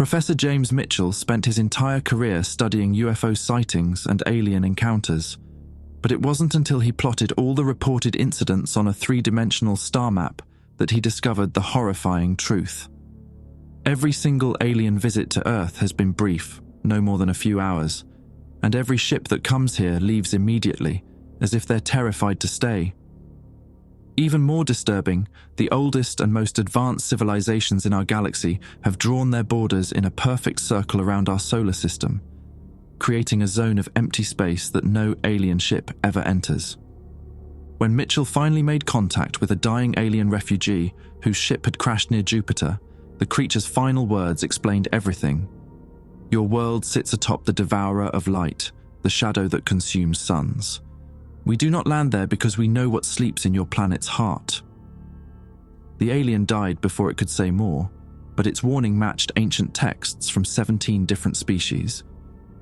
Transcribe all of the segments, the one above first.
Professor James Mitchell spent his entire career studying UFO sightings and alien encounters, but it wasn't until he plotted all the reported incidents on a three-dimensional star map that he discovered the horrifying truth. Every single alien visit to Earth has been brief, no more than a few hours, and every ship that comes here leaves immediately, as if they're terrified to stay. Even more disturbing, the oldest and most advanced civilizations in our galaxy have drawn their borders in a perfect circle around our solar system, creating a zone of empty space that no alien ship ever enters. When Mitchell finally made contact with a dying alien refugee whose ship had crashed near Jupiter, the creature's final words explained everything. "Your world sits atop the devourer of light, the shadow that consumes suns. We do not land there because we know what sleeps in your planet's heart." The alien died before it could say more, but its warning matched ancient texts from 17 different species,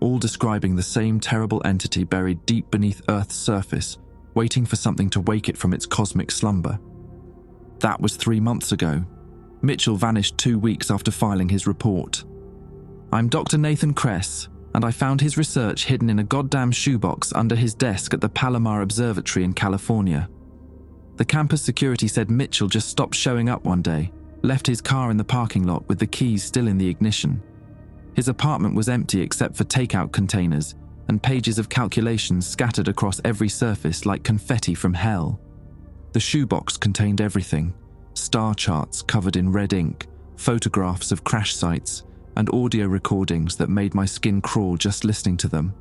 all describing the same terrible entity buried deep beneath Earth's surface, waiting for something to wake it from its cosmic slumber. That was 3 months ago. Mitchell vanished 2 weeks after filing his report. "I'm Dr. Nathan Kress, and I found his research hidden in a goddamn shoebox under his desk at the Palomar Observatory in California." The campus security said Mitchell just stopped showing up one day, left his car in the parking lot with the keys still in the ignition. His apartment was empty except for takeout containers and pages of calculations scattered across every surface like confetti from hell. The shoebox contained everything: star charts covered in red ink, photographs of crash sites, and audio recordings that made my skin crawl just listening to them.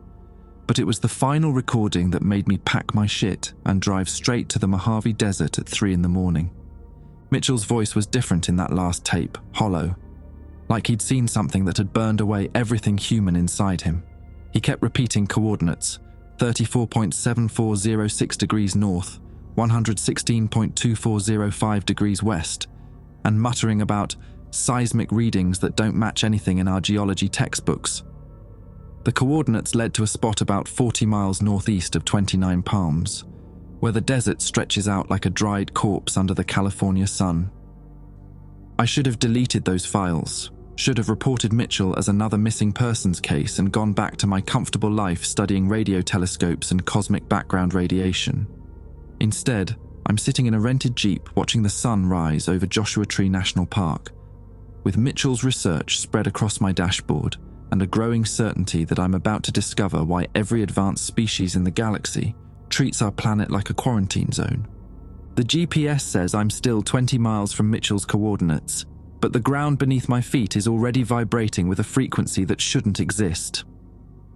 But it was the final recording that made me pack my shit and drive straight to the Mojave Desert at 3 in the morning. Mitchell's voice was different in that last tape, hollow, like he'd seen something that had burned away everything human inside him. He kept repeating coordinates: 34.7406 degrees north, 116.2405 degrees west, and muttering about seismic readings that don't match anything in our geology textbooks. The coordinates led to a spot about 40 miles northeast of 29 Palms, where the desert stretches out like a dried corpse under the California sun. I should have deleted those files, should have reported Mitchell as another missing persons case and gone back to my comfortable life studying radio telescopes and cosmic background radiation. Instead, I'm sitting in a rented Jeep watching the sun rise over Joshua Tree National Park, with Mitchell's research spread across my dashboard and a growing certainty that I'm about to discover why every advanced species in the galaxy treats our planet like a quarantine zone. The GPS says I'm still 20 miles from Mitchell's coordinates, but the ground beneath my feet is already vibrating with a frequency that shouldn't exist.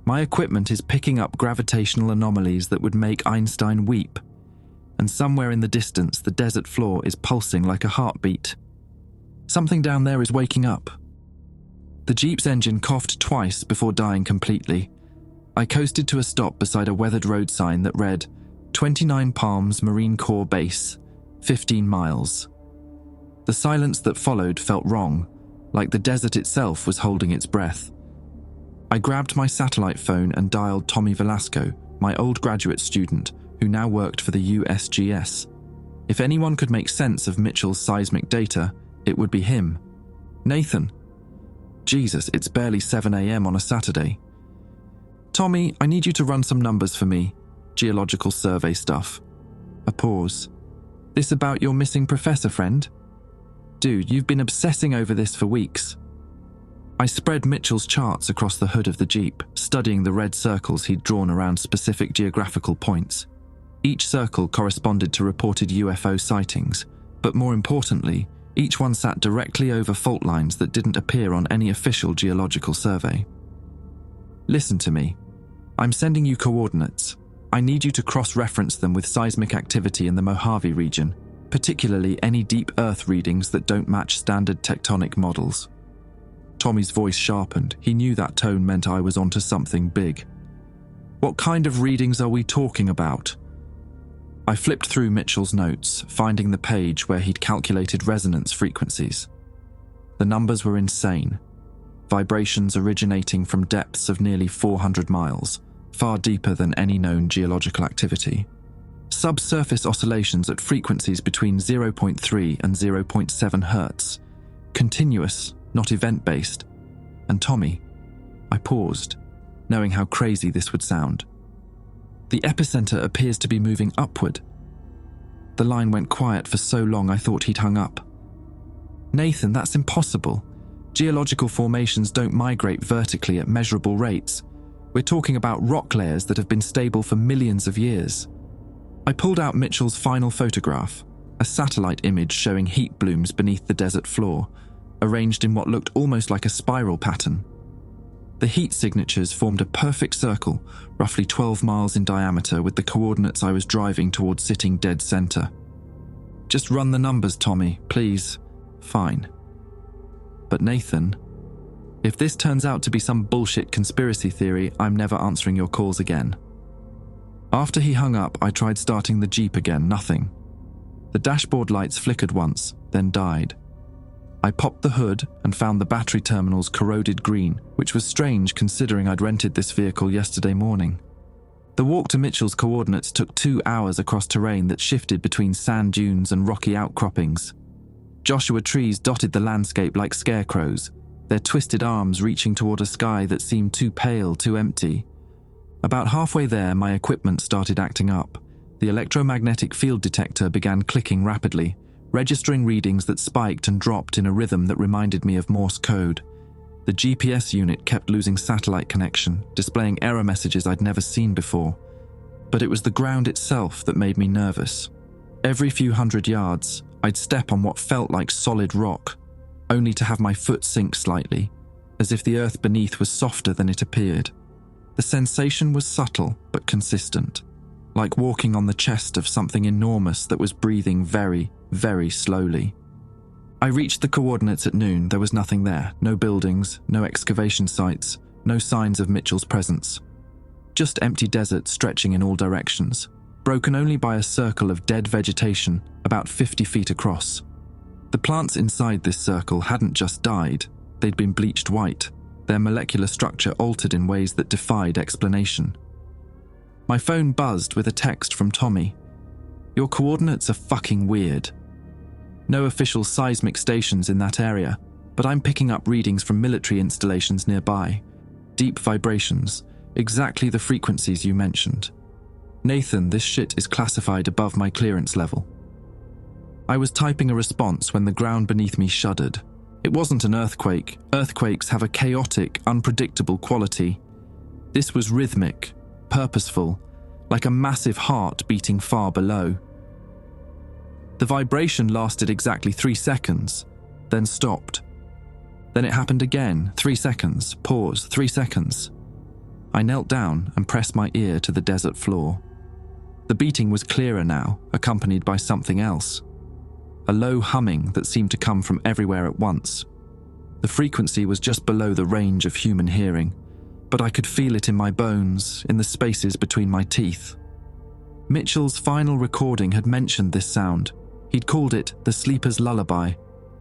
My equipment is picking up gravitational anomalies that would make Einstein weep, and somewhere in the distance the desert floor is pulsing like a heartbeat. Something down there is waking up. The Jeep's engine coughed twice before dying completely. I coasted to a stop beside a weathered road sign that read, 29 Palms Marine Corps Base, 15 miles. The silence that followed felt wrong, like the desert itself was holding its breath. I grabbed my satellite phone and dialed Tommy Velasco, my old graduate student, who now worked for the USGS. If anyone could make sense of Mitchell's seismic data, it would be him. "Nathan." Jesus, it's barely 7 a.m. on a Saturday. "Tommy, I need you to run some numbers for me. Geological survey stuff." A pause. "This about your missing professor friend? Dude, you've been obsessing over this for weeks." I spread Mitchell's charts across the hood of the Jeep, studying the red circles he'd drawn around specific geographical points. Each circle corresponded to reported UFO sightings, but more importantly, each one sat directly over fault lines that didn't appear on any official geological survey. "Listen to me. I'm sending you coordinates. I need you to cross-reference them with seismic activity in the Mojave region, particularly any deep Earth readings that don't match standard tectonic models." Tommy's voice sharpened. He knew that tone meant I was onto something big. "What kind of readings are we talking about?" I flipped through Mitchell's notes, finding the page where he'd calculated resonance frequencies. The numbers were insane. Vibrations originating from depths of nearly 400 miles, far deeper than any known geological activity. Subsurface oscillations at frequencies between 0.3 and 0.7 Hz. Continuous, not event-based. And Tommy. I paused, knowing how crazy this would sound. The epicenter appears to be moving upward. The line went quiet for so long I thought he'd hung up. Nathan, that's impossible. Geological formations don't migrate vertically at measurable rates. We're talking about rock layers that have been stable for millions of years. I pulled out Mitchell's final photograph, a satellite image showing heat blooms beneath the desert floor, arranged in what looked almost like a spiral pattern. The heat signatures formed a perfect circle, roughly 12 miles in diameter, with the coordinates I was driving towards sitting dead center. Just run the numbers, Tommy, please. Fine. But Nathan, if this turns out to be some bullshit conspiracy theory, I'm never answering your calls again. After he hung up, I tried starting the Jeep again, nothing. The dashboard lights flickered once, then died. I popped the hood and found the battery terminals corroded green, which was strange considering I'd rented this vehicle yesterday morning. The walk to Mitchell's coordinates took 2 hours across terrain that shifted between sand dunes and rocky outcroppings. Joshua trees dotted the landscape like scarecrows, their twisted arms reaching toward a sky that seemed too pale, too empty. About halfway there, my equipment started acting up. The electromagnetic field detector began clicking rapidly, registering readings that spiked and dropped in a rhythm that reminded me of Morse code. The GPS unit kept losing satellite connection, displaying error messages I'd never seen before. But it was the ground itself that made me nervous. Every few hundred yards, I'd step on what felt like solid rock, only to have my foot sink slightly, as if the earth beneath was softer than it appeared. The sensation was subtle but consistent, like walking on the chest of something enormous that was breathing very, very slowly. I reached the coordinates at noon. There was nothing there, no buildings, no excavation sites, no signs of Mitchell's presence. Just empty desert stretching in all directions, broken only by a circle of dead vegetation about 50 feet across. The plants inside this circle hadn't just died, they'd been bleached white, their molecular structure altered in ways that defied explanation. My phone buzzed with a text from Tommy. Your coordinates are fucking weird. No official seismic stations in that area, but I'm picking up readings from military installations nearby. Deep vibrations, exactly the frequencies you mentioned. Nathan, this shit is classified above my clearance level. I was typing a response when the ground beneath me shuddered. It wasn't an earthquake. Earthquakes have a chaotic, unpredictable quality. This was rhythmic, purposeful, like a massive heart beating far below. The vibration lasted exactly 3 seconds, then stopped. Then it happened again, 3 seconds, pause, 3 seconds. I knelt down and pressed my ear to the desert floor. The beating was clearer now, accompanied by something else. A low humming that seemed to come from everywhere at once. The frequency was just below the range of human hearing, but I could feel it in my bones, in the spaces between my teeth. Mitchell's final recording had mentioned this sound. He'd called it the sleeper's lullaby,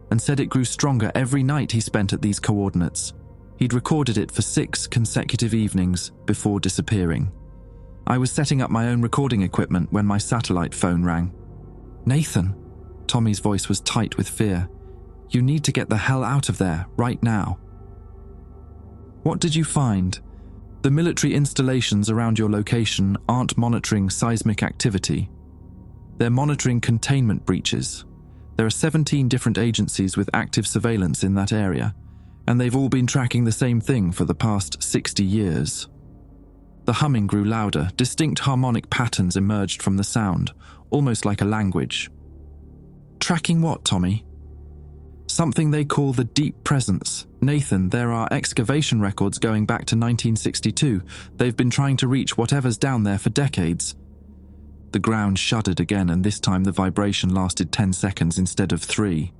and said it grew stronger every night he spent at these coordinates. He'd recorded it for 6 consecutive evenings before disappearing. I was setting up my own recording equipment when my satellite phone rang. Nathan, Tommy's voice was tight with fear. You need to get the hell out of there, right now. What did you find? The military installations around your location aren't monitoring seismic activity. They're monitoring containment breaches. There are 17 different agencies with active surveillance in that area, and they've all been tracking the same thing for the past 60 years. The humming grew louder, distinct harmonic patterns emerged from the sound, almost like a language. Tracking what, Tommy? Something they call the deep presence. Nathan, there are excavation records going back to 1962. They've been trying to reach whatever's down there for decades. The ground shuddered again, and this time the vibration lasted 10 seconds instead of 3.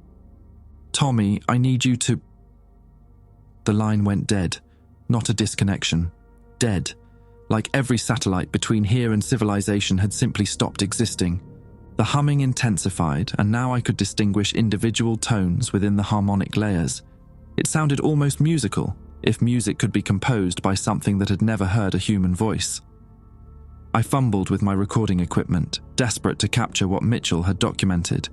Tommy, I need you to... The line went dead. Not a disconnection. Dead. Like every satellite between here and civilization had simply stopped existing. The humming intensified, and now I could distinguish individual tones within the harmonic layers. It sounded almost musical, if music could be composed by something that had never heard a human voice. I fumbled with my recording equipment, desperate to capture what Mitchell had documented.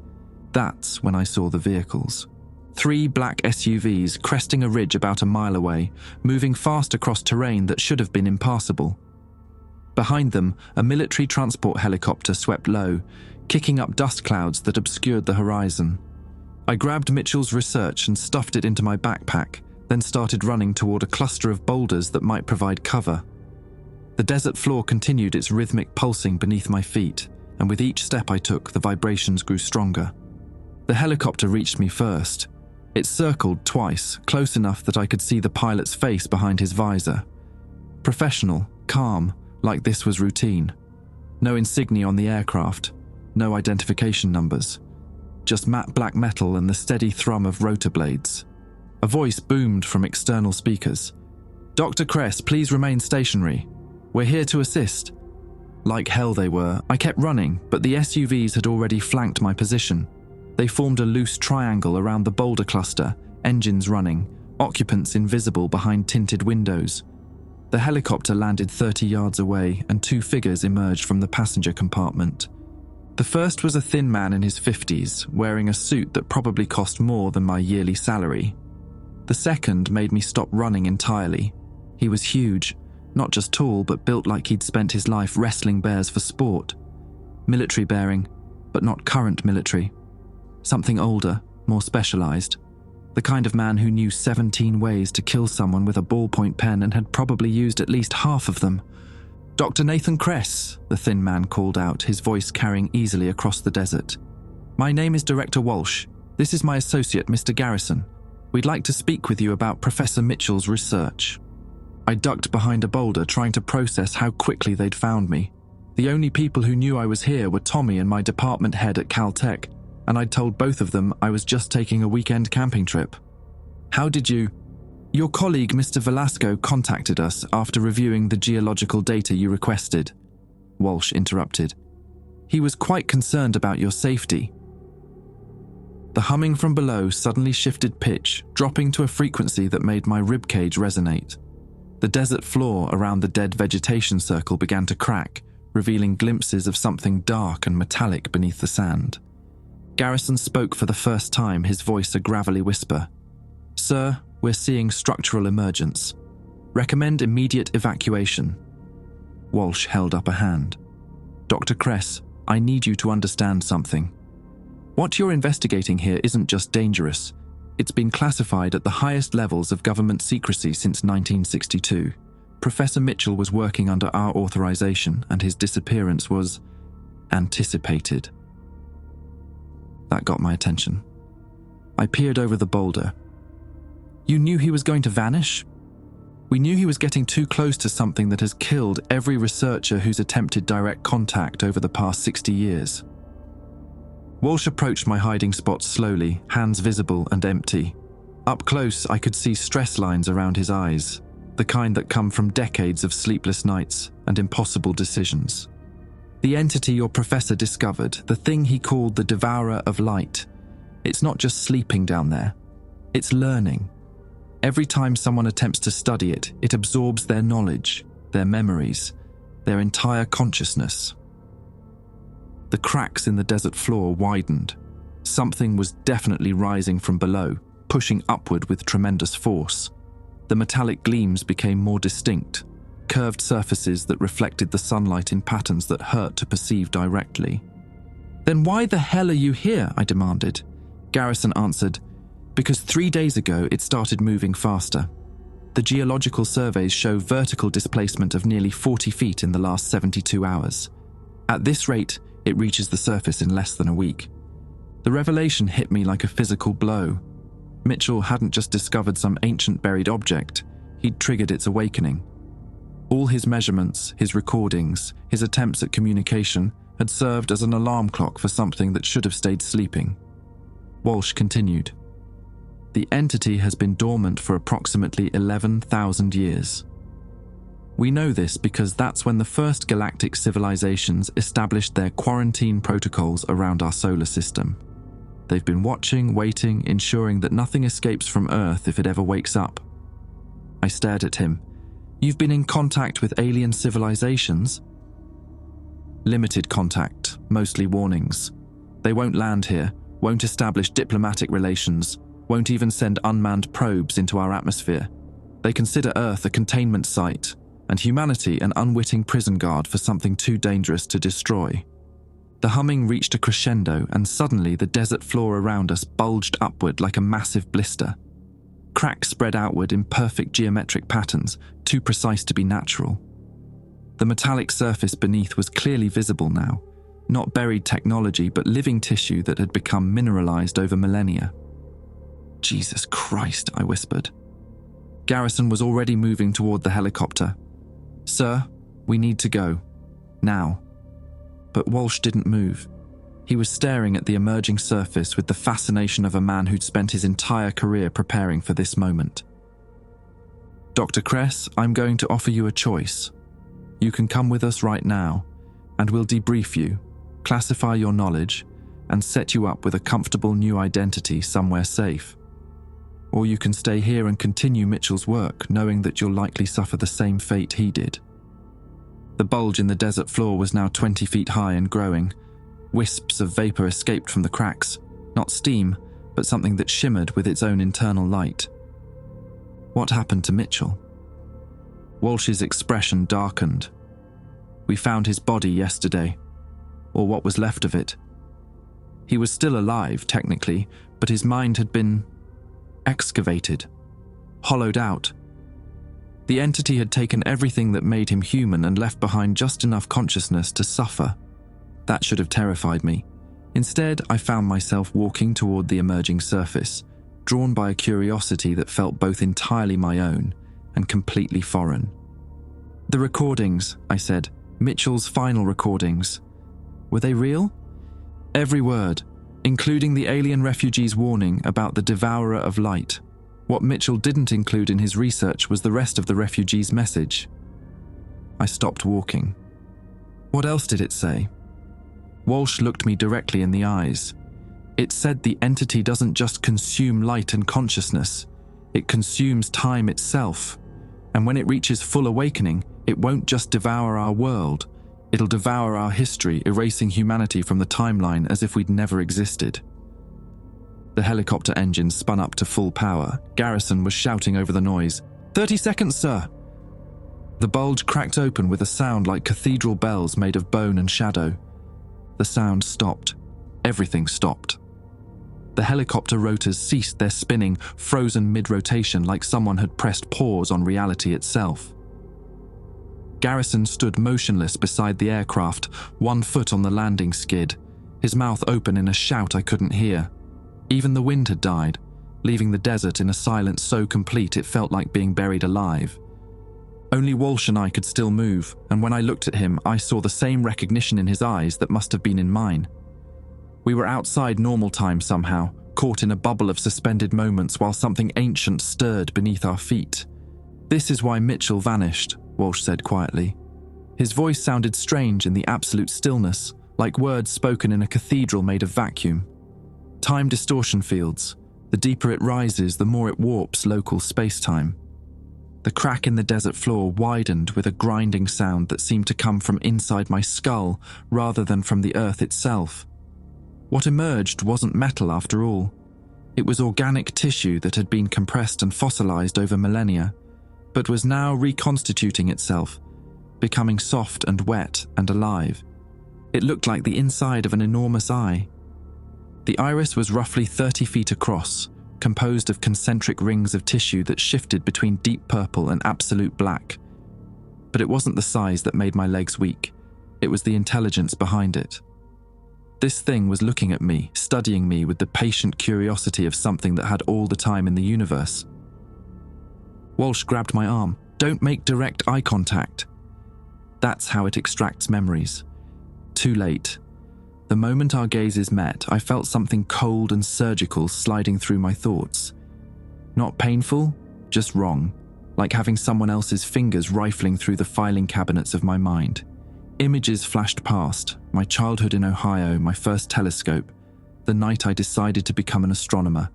That's when I saw the vehicles. 3 black SUVs cresting a ridge about a mile away, moving fast across terrain that should have been impassable. Behind them, a military transport helicopter swept low, kicking up dust clouds that obscured the horizon. I grabbed Mitchell's research and stuffed it into my backpack, then started running toward a cluster of boulders that might provide cover. The desert floor continued its rhythmic pulsing beneath my feet, and with each step I took, the vibrations grew stronger. The helicopter reached me first. It circled twice, close enough that I could see the pilot's face behind his visor. Professional, calm, like this was routine. No insignia on the aircraft, no identification numbers. Just matte black metal and the steady thrum of rotor blades. A voice boomed from external speakers. "Dr. Kress, please remain stationary. We're here to assist." Like hell they were. I kept running, but the SUVs had already flanked my position. They formed a loose triangle around the boulder cluster, engines running, occupants invisible behind tinted windows. The helicopter landed 30 yards away, and 2 figures emerged from the passenger compartment. The first was a thin man in his 50s, wearing a suit that probably cost more than my yearly salary. The second made me stop running entirely. He was huge, not just tall, but built like he'd spent his life wrestling bears for sport. Military bearing, but not current military. Something older, more specialized. The kind of man who knew 17 ways to kill someone with a ballpoint pen and had probably used at least half of them. "Dr. Nathan Kress," the thin man called out, his voice carrying easily across the desert. "My name is Director Walsh. This is my associate, Mr. Garrison. We'd like to speak with you about Professor Mitchell's research." I ducked behind a boulder, trying to process how quickly they'd found me. The only people who knew I was here were Tommy and my department head at Caltech, and I'd told both of them I was just taking a weekend camping trip. "How did you—" "Your colleague, Mr. Velasco, contacted us after reviewing the geological data you requested," Walsh interrupted. "He was quite concerned about your safety." The humming from below suddenly shifted pitch, dropping to a frequency that made my ribcage resonate. The desert floor around the dead vegetation circle began to crack, revealing glimpses of something dark and metallic beneath the sand. Garrison spoke for the first time, his voice a gravelly whisper. "Sir, we're seeing structural emergence. Recommend immediate evacuation." Walsh held up a hand. "Dr. Kress, I need you to understand something. What you're investigating here isn't just dangerous. It's been classified at the highest levels of government secrecy since 1962. Professor Mitchell was working under our authorization, and his disappearance was anticipated." That got my attention. I peered over the boulder. "You knew he was going to vanish?" "We knew he was getting too close to something that has killed every researcher who's attempted direct contact over the past 60 years. Walsh approached my hiding spot slowly, hands visible and empty. Up close, I could see stress lines around his eyes, the kind that come from decades of sleepless nights and impossible decisions. "The entity your professor discovered, the thing he called the Devourer of Light, it's not just sleeping down there. It's learning. Every time someone attempts to study it, it absorbs their knowledge, their memories, their entire consciousness." The cracks in the desert floor widened. Something was definitely rising from below, pushing upward with tremendous force. The metallic gleams became more distinct, curved surfaces that reflected the sunlight in patterns that hurt to perceive directly. "Then why the hell are you here?" I demanded. Garrison answered, "Because 3 days ago it started moving faster. The geological surveys show vertical displacement of nearly 40 feet in the last 72 hours. At this rate, it reaches the surface in less than a week." The revelation hit me like a physical blow. Mitchell hadn't just discovered some ancient buried object, he'd triggered its awakening. All his measurements, his recordings, his attempts at communication had served as an alarm clock for something that should have stayed sleeping. Walsh continued, "The entity has been dormant for approximately 11,000 years. We know this because that's when the first galactic civilizations established their quarantine protocols around our solar system. They've been watching, waiting, ensuring that nothing escapes from Earth if it ever wakes up." I stared at him. "You've been in contact with alien civilizations?" "Limited contact, mostly warnings. They won't land here, won't establish diplomatic relations, won't even send unmanned probes into our atmosphere. They consider Earth a containment site, and humanity an unwitting prison guard for something too dangerous to destroy. The humming reached a crescendo, and suddenly the desert floor around us bulged upward like a massive blister. Cracks spread outward in perfect geometric patterns, too precise to be natural. The metallic surface beneath was clearly visible now, not buried technology but living tissue that had become mineralized over millennia. "Jesus Christ," I whispered. Garrison was already moving toward the helicopter. "Sir, we need to go. Now." But Walsh didn't move. He was staring at the emerging surface with the fascination of a man who'd spent his entire career preparing for this moment. "Dr. Kress, I'm going to offer you a choice. You can come with us right now, and we'll debrief you, classify your knowledge, and set you up with a comfortable new identity somewhere safe. Or you can stay here and continue Mitchell's work, knowing that you'll likely suffer the same fate he did." The bulge in the desert floor was now 20 feet high and growing. Wisps of vapor escaped from the cracks, not steam, but something that shimmered with its own internal light. What happened to Mitchell? Walsh's expression darkened. "We found his body yesterday, or what was left of it. He was still alive, technically, but his mind had been excavated, hollowed out. The entity had taken everything that made him human and left behind just enough consciousness to suffer. That should have terrified me. Instead, I found myself walking toward the emerging surface, drawn by a curiosity that felt both entirely my own and completely foreign. "The recordings," I said, "Mitchell's final recordings. Were they real?" "Every word, including the alien refugee's warning about the devourer of light. What Mitchell didn't include in his research was the rest of the refugee's message." I stopped walking. "What else did it say?" Walsh looked me directly in the eyes. "It said the entity doesn't just consume light and consciousness, it consumes time itself. And when it reaches full awakening, it won't just devour our world, it'll devour our history, erasing humanity from the timeline as if we'd never existed." The helicopter engine spun up to full power. Garrison was shouting over the noise, "30 seconds, sir!" The bulge cracked open with a sound like cathedral bells made of bone and shadow. The sound stopped. Everything stopped. The helicopter rotors ceased their spinning, frozen mid-rotation like someone had pressed pause on reality itself. Garrison stood motionless beside the aircraft, one foot on the landing skid, his mouth open in a shout I couldn't hear. Even the wind had died, leaving the desert in a silence so complete it felt like being buried alive. Only Walsh and I could still move, and when I looked at him, I saw the same recognition in his eyes that must have been in mine. We were outside normal time somehow, caught in a bubble of suspended moments while something ancient stirred beneath our feet. "This is why Mitchell vanished," Walsh said quietly. His voice sounded strange in the absolute stillness, like words spoken in a cathedral made of vacuum. "Time distortion fields. The deeper it rises, the more it warps local space-time." The crack in the desert floor widened with a grinding sound that seemed to come from inside my skull rather than from the earth itself. What emerged wasn't metal after all. It was organic tissue that had been compressed and fossilized over millennia, but was now reconstituting itself, becoming soft and wet and alive. It looked like the inside of an enormous eye. The iris was roughly 30 feet across, composed of concentric rings of tissue that shifted between deep purple and absolute black. But it wasn't the size that made my legs weak. It was the intelligence behind it. This thing was looking at me, studying me with the patient curiosity of something that had all the time in the universe. Walsh grabbed my arm. "Don't make direct eye contact." That's how it extracts memories. Too late. The moment our gazes met, I felt something cold and surgical sliding through my thoughts. Not painful, just wrong, like having someone else's fingers rifling through the filing cabinets of my mind. Images flashed past, my childhood in Ohio, my first telescope, the night I decided to become an astronomer,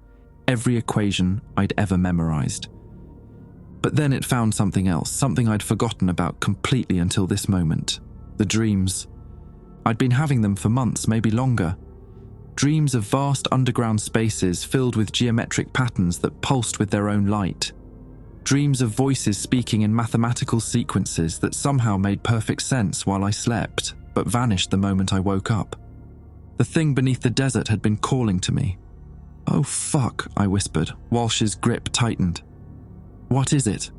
every equation I'd ever memorized. But then it found something else, something I'd forgotten about completely until this moment. The dreams. I'd been having them for months, maybe longer. Dreams of vast underground spaces filled with geometric patterns that pulsed with their own light. Dreams of voices speaking in mathematical sequences that somehow made perfect sense while I slept, but vanished the moment I woke up. The thing beneath the desert had been calling to me. "Oh fuck," I whispered. Walsh's grip tightened. "What is it?"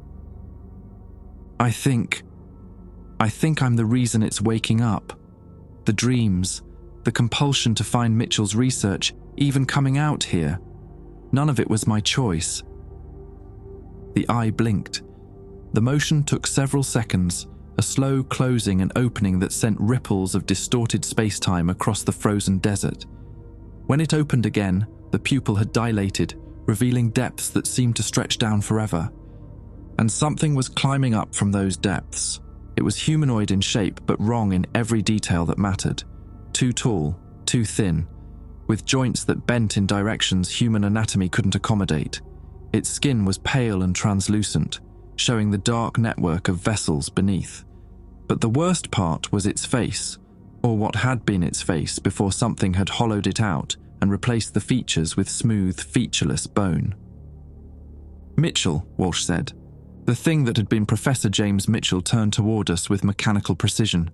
I think I'm the reason it's waking up. The dreams, the compulsion to find Mitchell's research, even coming out here. None of it was my choice." The eye blinked. The motion took several seconds, a slow closing and opening that sent ripples of distorted space-time across the frozen desert. When it opened again, the pupil had dilated, revealing depths that seemed to stretch down forever. And something was climbing up from those depths. It was humanoid in shape, but wrong in every detail that mattered. Too tall, too thin, with joints that bent in directions human anatomy couldn't accommodate. Its skin was pale and translucent, showing the dark network of vessels beneath. But the worst part was its face, or what had been its face before something had hollowed it out and replaced the features with smooth, featureless bone. "Mitchell," Walsh said. The thing that had been Professor James Mitchell turned toward us with mechanical precision.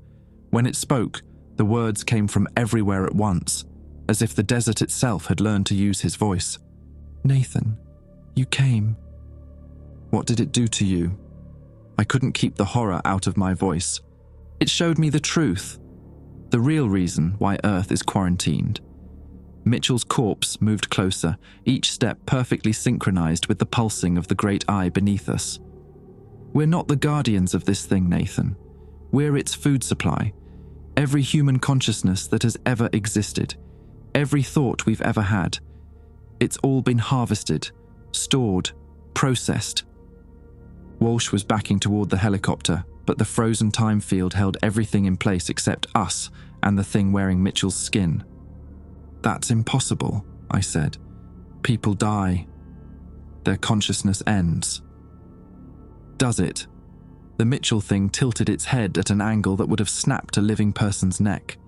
When it spoke, the words came from everywhere at once, as if the desert itself had learned to use his voice. "Nathan, you came." "What did it do to you?" I couldn't keep the horror out of my voice. "It showed me the truth. The real reason why Earth is quarantined." Mitchell's corpse moved closer, each step perfectly synchronized with the pulsing of the great eye beneath us. "We're not the guardians of this thing, Nathan. We're its food supply. Every human consciousness that has ever existed, every thought we've ever had, it's all been harvested, stored, processed." Walsh was backing toward the helicopter, but the frozen time field held everything in place except us and the thing wearing Mitchell's skin. "That's impossible," I said. "People die. Their consciousness ends." "Does it?" The Mitchell thing tilted its head at an angle that would have snapped a living person's neck.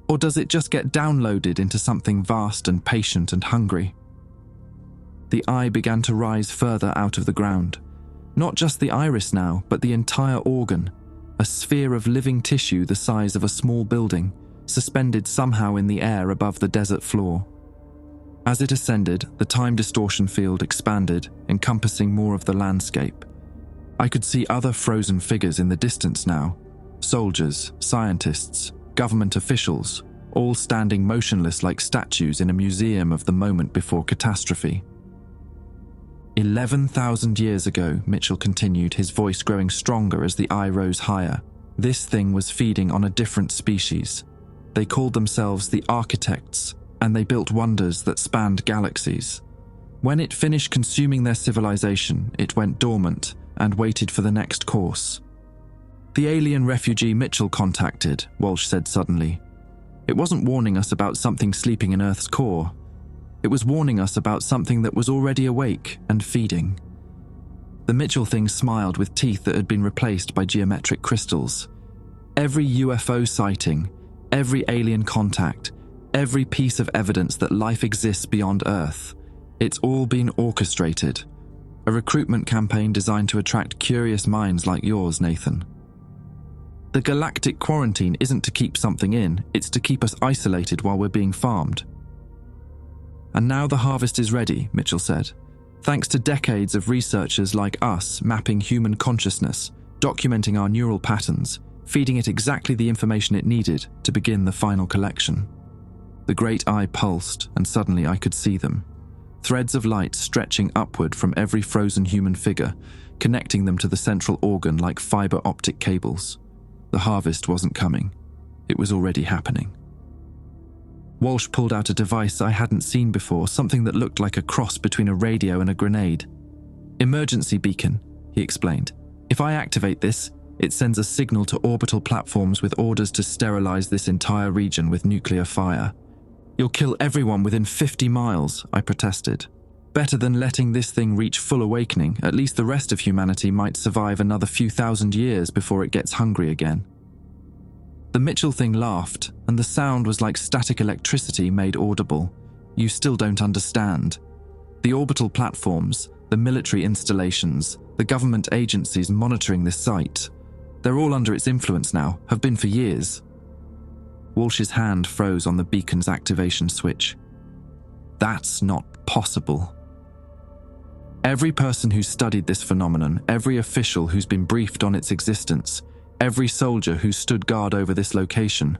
"Or does it just get downloaded into something vast and patient and hungry?" The eye began to rise further out of the ground. Not just the iris now, but the entire organ, a sphere of living tissue the size of a small building, suspended somehow in the air above the desert floor. As it ascended, the time distortion field expanded, encompassing more of the landscape. I could see other frozen figures in the distance now. Soldiers, scientists, government officials, all standing motionless like statues in a museum of the moment before catastrophe. 11,000 years ago, Mitchell continued, his voice growing stronger as the eye rose higher. This thing was feeding on a different species. They called themselves the Architects, and they built wonders that spanned galaxies. When it finished consuming their civilization, it went dormant and waited for the next course. "The alien refugee Mitchell contacted," Walsh said suddenly. "It wasn't warning us about something sleeping in Earth's core. It was warning us about something that was already awake and feeding." The Mitchell thing smiled with teeth that had been replaced by geometric crystals. Every UFO sighting, every alien contact, every piece of evidence that life exists beyond Earth, it's all been orchestrated. A recruitment campaign designed to attract curious minds like yours, Nathan. The galactic quarantine isn't to keep something in, it's to keep us isolated while we're being farmed. "And now the harvest is ready," Mitchell said. "Thanks to decades of researchers like us mapping human consciousness, documenting our neural patterns, feeding it exactly the information it needed to begin the final collection." The great eye pulsed, and suddenly I could see them. Threads of light stretching upward from every frozen human figure, connecting them to the central organ like fiber optic cables. The harvest wasn't coming. It was already happening. Walsh pulled out a device I hadn't seen before, something that looked like a cross between a radio and a grenade. "Emergency beacon," he explained. "If I activate this, it sends a signal to orbital platforms with orders to sterilize this entire region with nuclear fire." "You'll kill everyone within 50 miles, I protested. "Better than letting this thing reach full awakening. At least the rest of humanity might survive another few thousand years before it gets hungry again." The Mitchell thing laughed, and the sound was like static electricity made audible. You still don't understand. The orbital platforms, the military installations, the government agencies monitoring this site, they're all under its influence now, have been for years. Walsh's hand froze on the beacon's activation switch. That's not possible. Every person who's studied this phenomenon, every official who's been briefed on its existence, every soldier who stood guard over this location,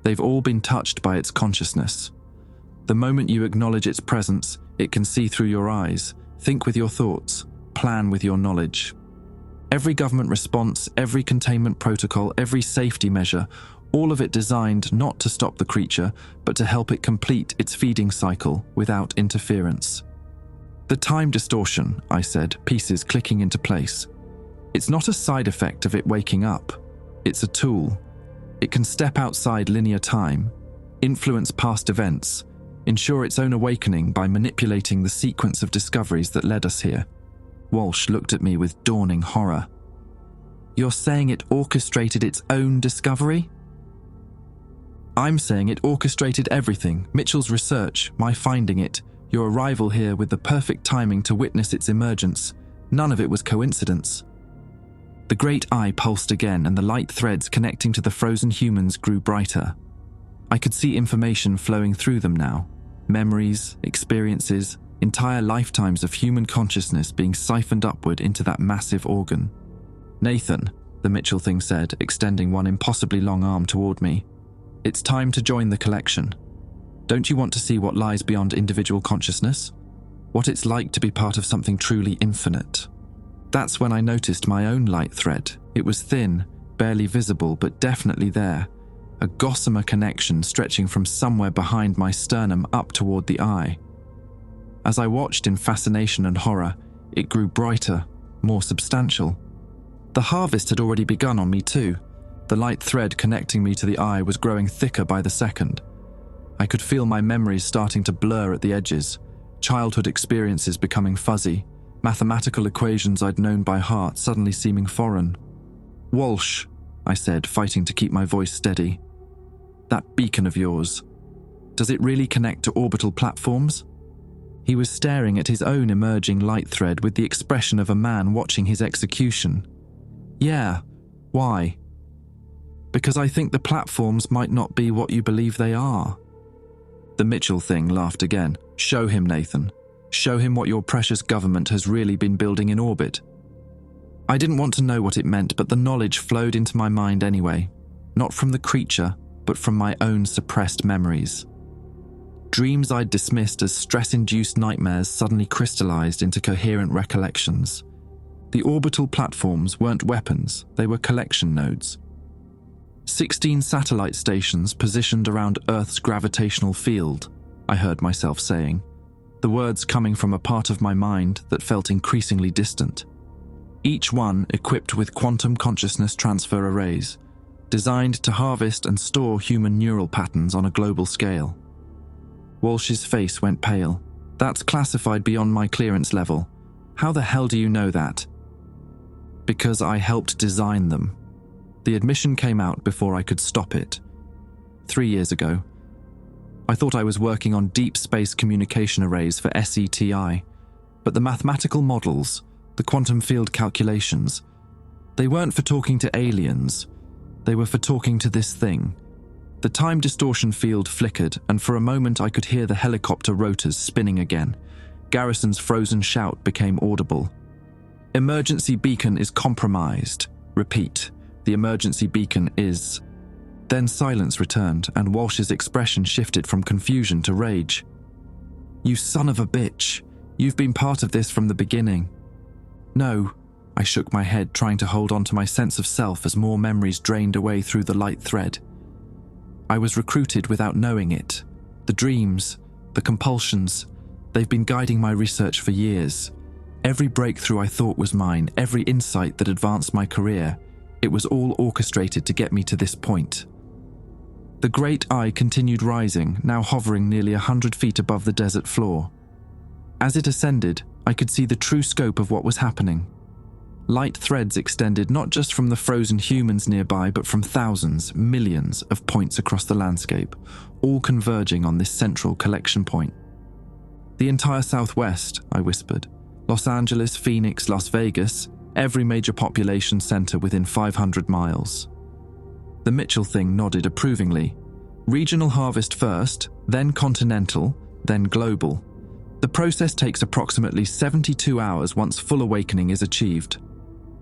they've all been touched by its consciousness. The moment you acknowledge its presence, it can see through your eyes, think with your thoughts, plan with your knowledge. Every government response, every containment protocol, every safety measure, all of it designed not to stop the creature, but to help it complete its feeding cycle without interference. The time distortion, I said, pieces clicking into place. It's not a side effect of it waking up. It's a tool. It can step outside linear time, influence past events, ensure its own awakening by manipulating the sequence of discoveries that led us here. Walsh looked at me with dawning horror. You're saying it orchestrated its own discovery? I'm saying it orchestrated everything, Mitchell's research, my finding it, your arrival here with the perfect timing to witness its emergence. None of it was coincidence. The great eye pulsed again, and the light threads connecting to the frozen humans grew brighter. I could see information flowing through them now. Memories, experiences, entire lifetimes of human consciousness being siphoned upward into that massive organ. Nathan, the Mitchell thing said, extending one impossibly long arm toward me. It's time to join the collection. Don't you want to see what lies beyond individual consciousness? What it's like to be part of something truly infinite? That's when I noticed my own light thread. It was thin, barely visible, but definitely there. A gossamer connection stretching from somewhere behind my sternum up toward the eye. As I watched in fascination and horror, it grew brighter, more substantial. The harvest had already begun on me too. The light thread connecting me to the eye was growing thicker by the second. I could feel my memories starting to blur at the edges, childhood experiences becoming fuzzy, mathematical equations I'd known by heart suddenly seeming foreign. Walsh, I said, fighting to keep my voice steady. That beacon of yours, does it really connect to orbital platforms? He was staring at his own emerging light thread with the expression of a man watching his execution. Yeah, why? Because I think the platforms might not be what you believe they are. The Mitchell thing laughed again. Show him, Nathan. Show him what your precious government has really been building in orbit. I didn't want to know what it meant, but the knowledge flowed into my mind anyway. Not from the creature, but from my own suppressed memories. Dreams I'd dismissed as stress-induced nightmares suddenly crystallized into coherent recollections. The orbital platforms weren't weapons, they were collection nodes. 16 satellite stations positioned around Earth's gravitational field, I heard myself saying, the words coming from a part of my mind that felt increasingly distant. Each one equipped with quantum consciousness transfer arrays, designed to harvest and store human neural patterns on a global scale. Walsh's face went pale. That's classified beyond my clearance level. How the hell do you know that? Because I helped design them. The admission came out before I could stop it. 3 years ago, I thought I was working on deep space communication arrays for SCI-FI, but the mathematical models, the quantum field calculations, they weren't for talking to aliens, they were for talking to this thing. The time distortion field flickered, and for a moment I could hear the helicopter rotors spinning again. Garrison's frozen shout became audible. Emergency beacon is compromised. Repeat. The emergency beacon is... Then silence returned, and Walsh's expression shifted from confusion to rage. You son of a bitch. You've been part of this from the beginning. No, I shook my head, trying to hold on to my sense of self as more memories drained away through the light thread. I was recruited without knowing it. The dreams, the compulsions, they've been guiding my research for years. Every breakthrough I thought was mine, every insight that advanced my career, it was all orchestrated to get me to this point. The great eye continued rising, now hovering nearly 100 feet above the desert floor. As it ascended, I could see the true scope of what was happening. Light threads extended not just from the frozen humans nearby, but from thousands, millions of points across the landscape, all converging on this central collection point. The entire Southwest, I whispered. Los Angeles, Phoenix, Las Vegas, every major population center within 500 miles. The Mitchell thing nodded approvingly. Regional harvest first, then continental, then global. The process takes approximately 72 hours once full awakening is achieved.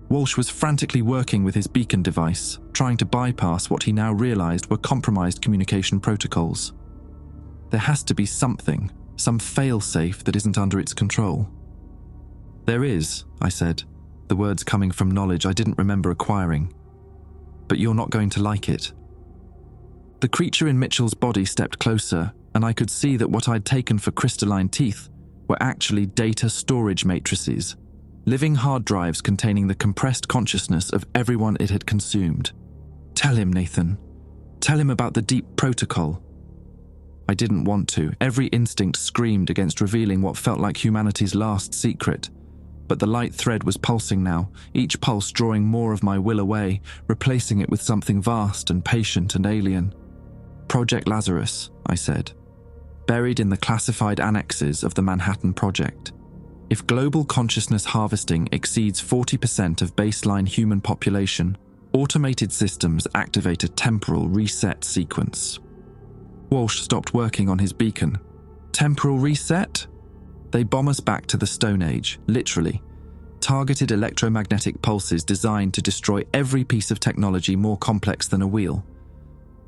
Walsh was frantically working with his beacon device, trying to bypass what he now realized were compromised communication protocols. There has to be something, some fail-safe that isn't under its control. There is, I said, the words coming from knowledge I didn't remember acquiring. But you're not going to like it. The creature in Mitchell's body stepped closer, and I could see that what I'd taken for crystalline teeth were actually data storage matrices, living hard drives containing the compressed consciousness of everyone it had consumed. Tell him, Nathan. Tell him about the deep protocol. I didn't want to. Every instinct screamed against revealing what felt like humanity's last secret. But the light thread was pulsing now, each pulse drawing more of my will away, replacing it with something vast and patient and alien. Project Lazarus, I said, buried in the classified annexes of the Manhattan Project. If global consciousness harvesting exceeds 40% of baseline human population, automated systems activate a temporal reset sequence. Walsh stopped working on his beacon. Temporal reset? They bomb us back to the Stone Age, literally. Targeted electromagnetic pulses designed to destroy every piece of technology more complex than a wheel.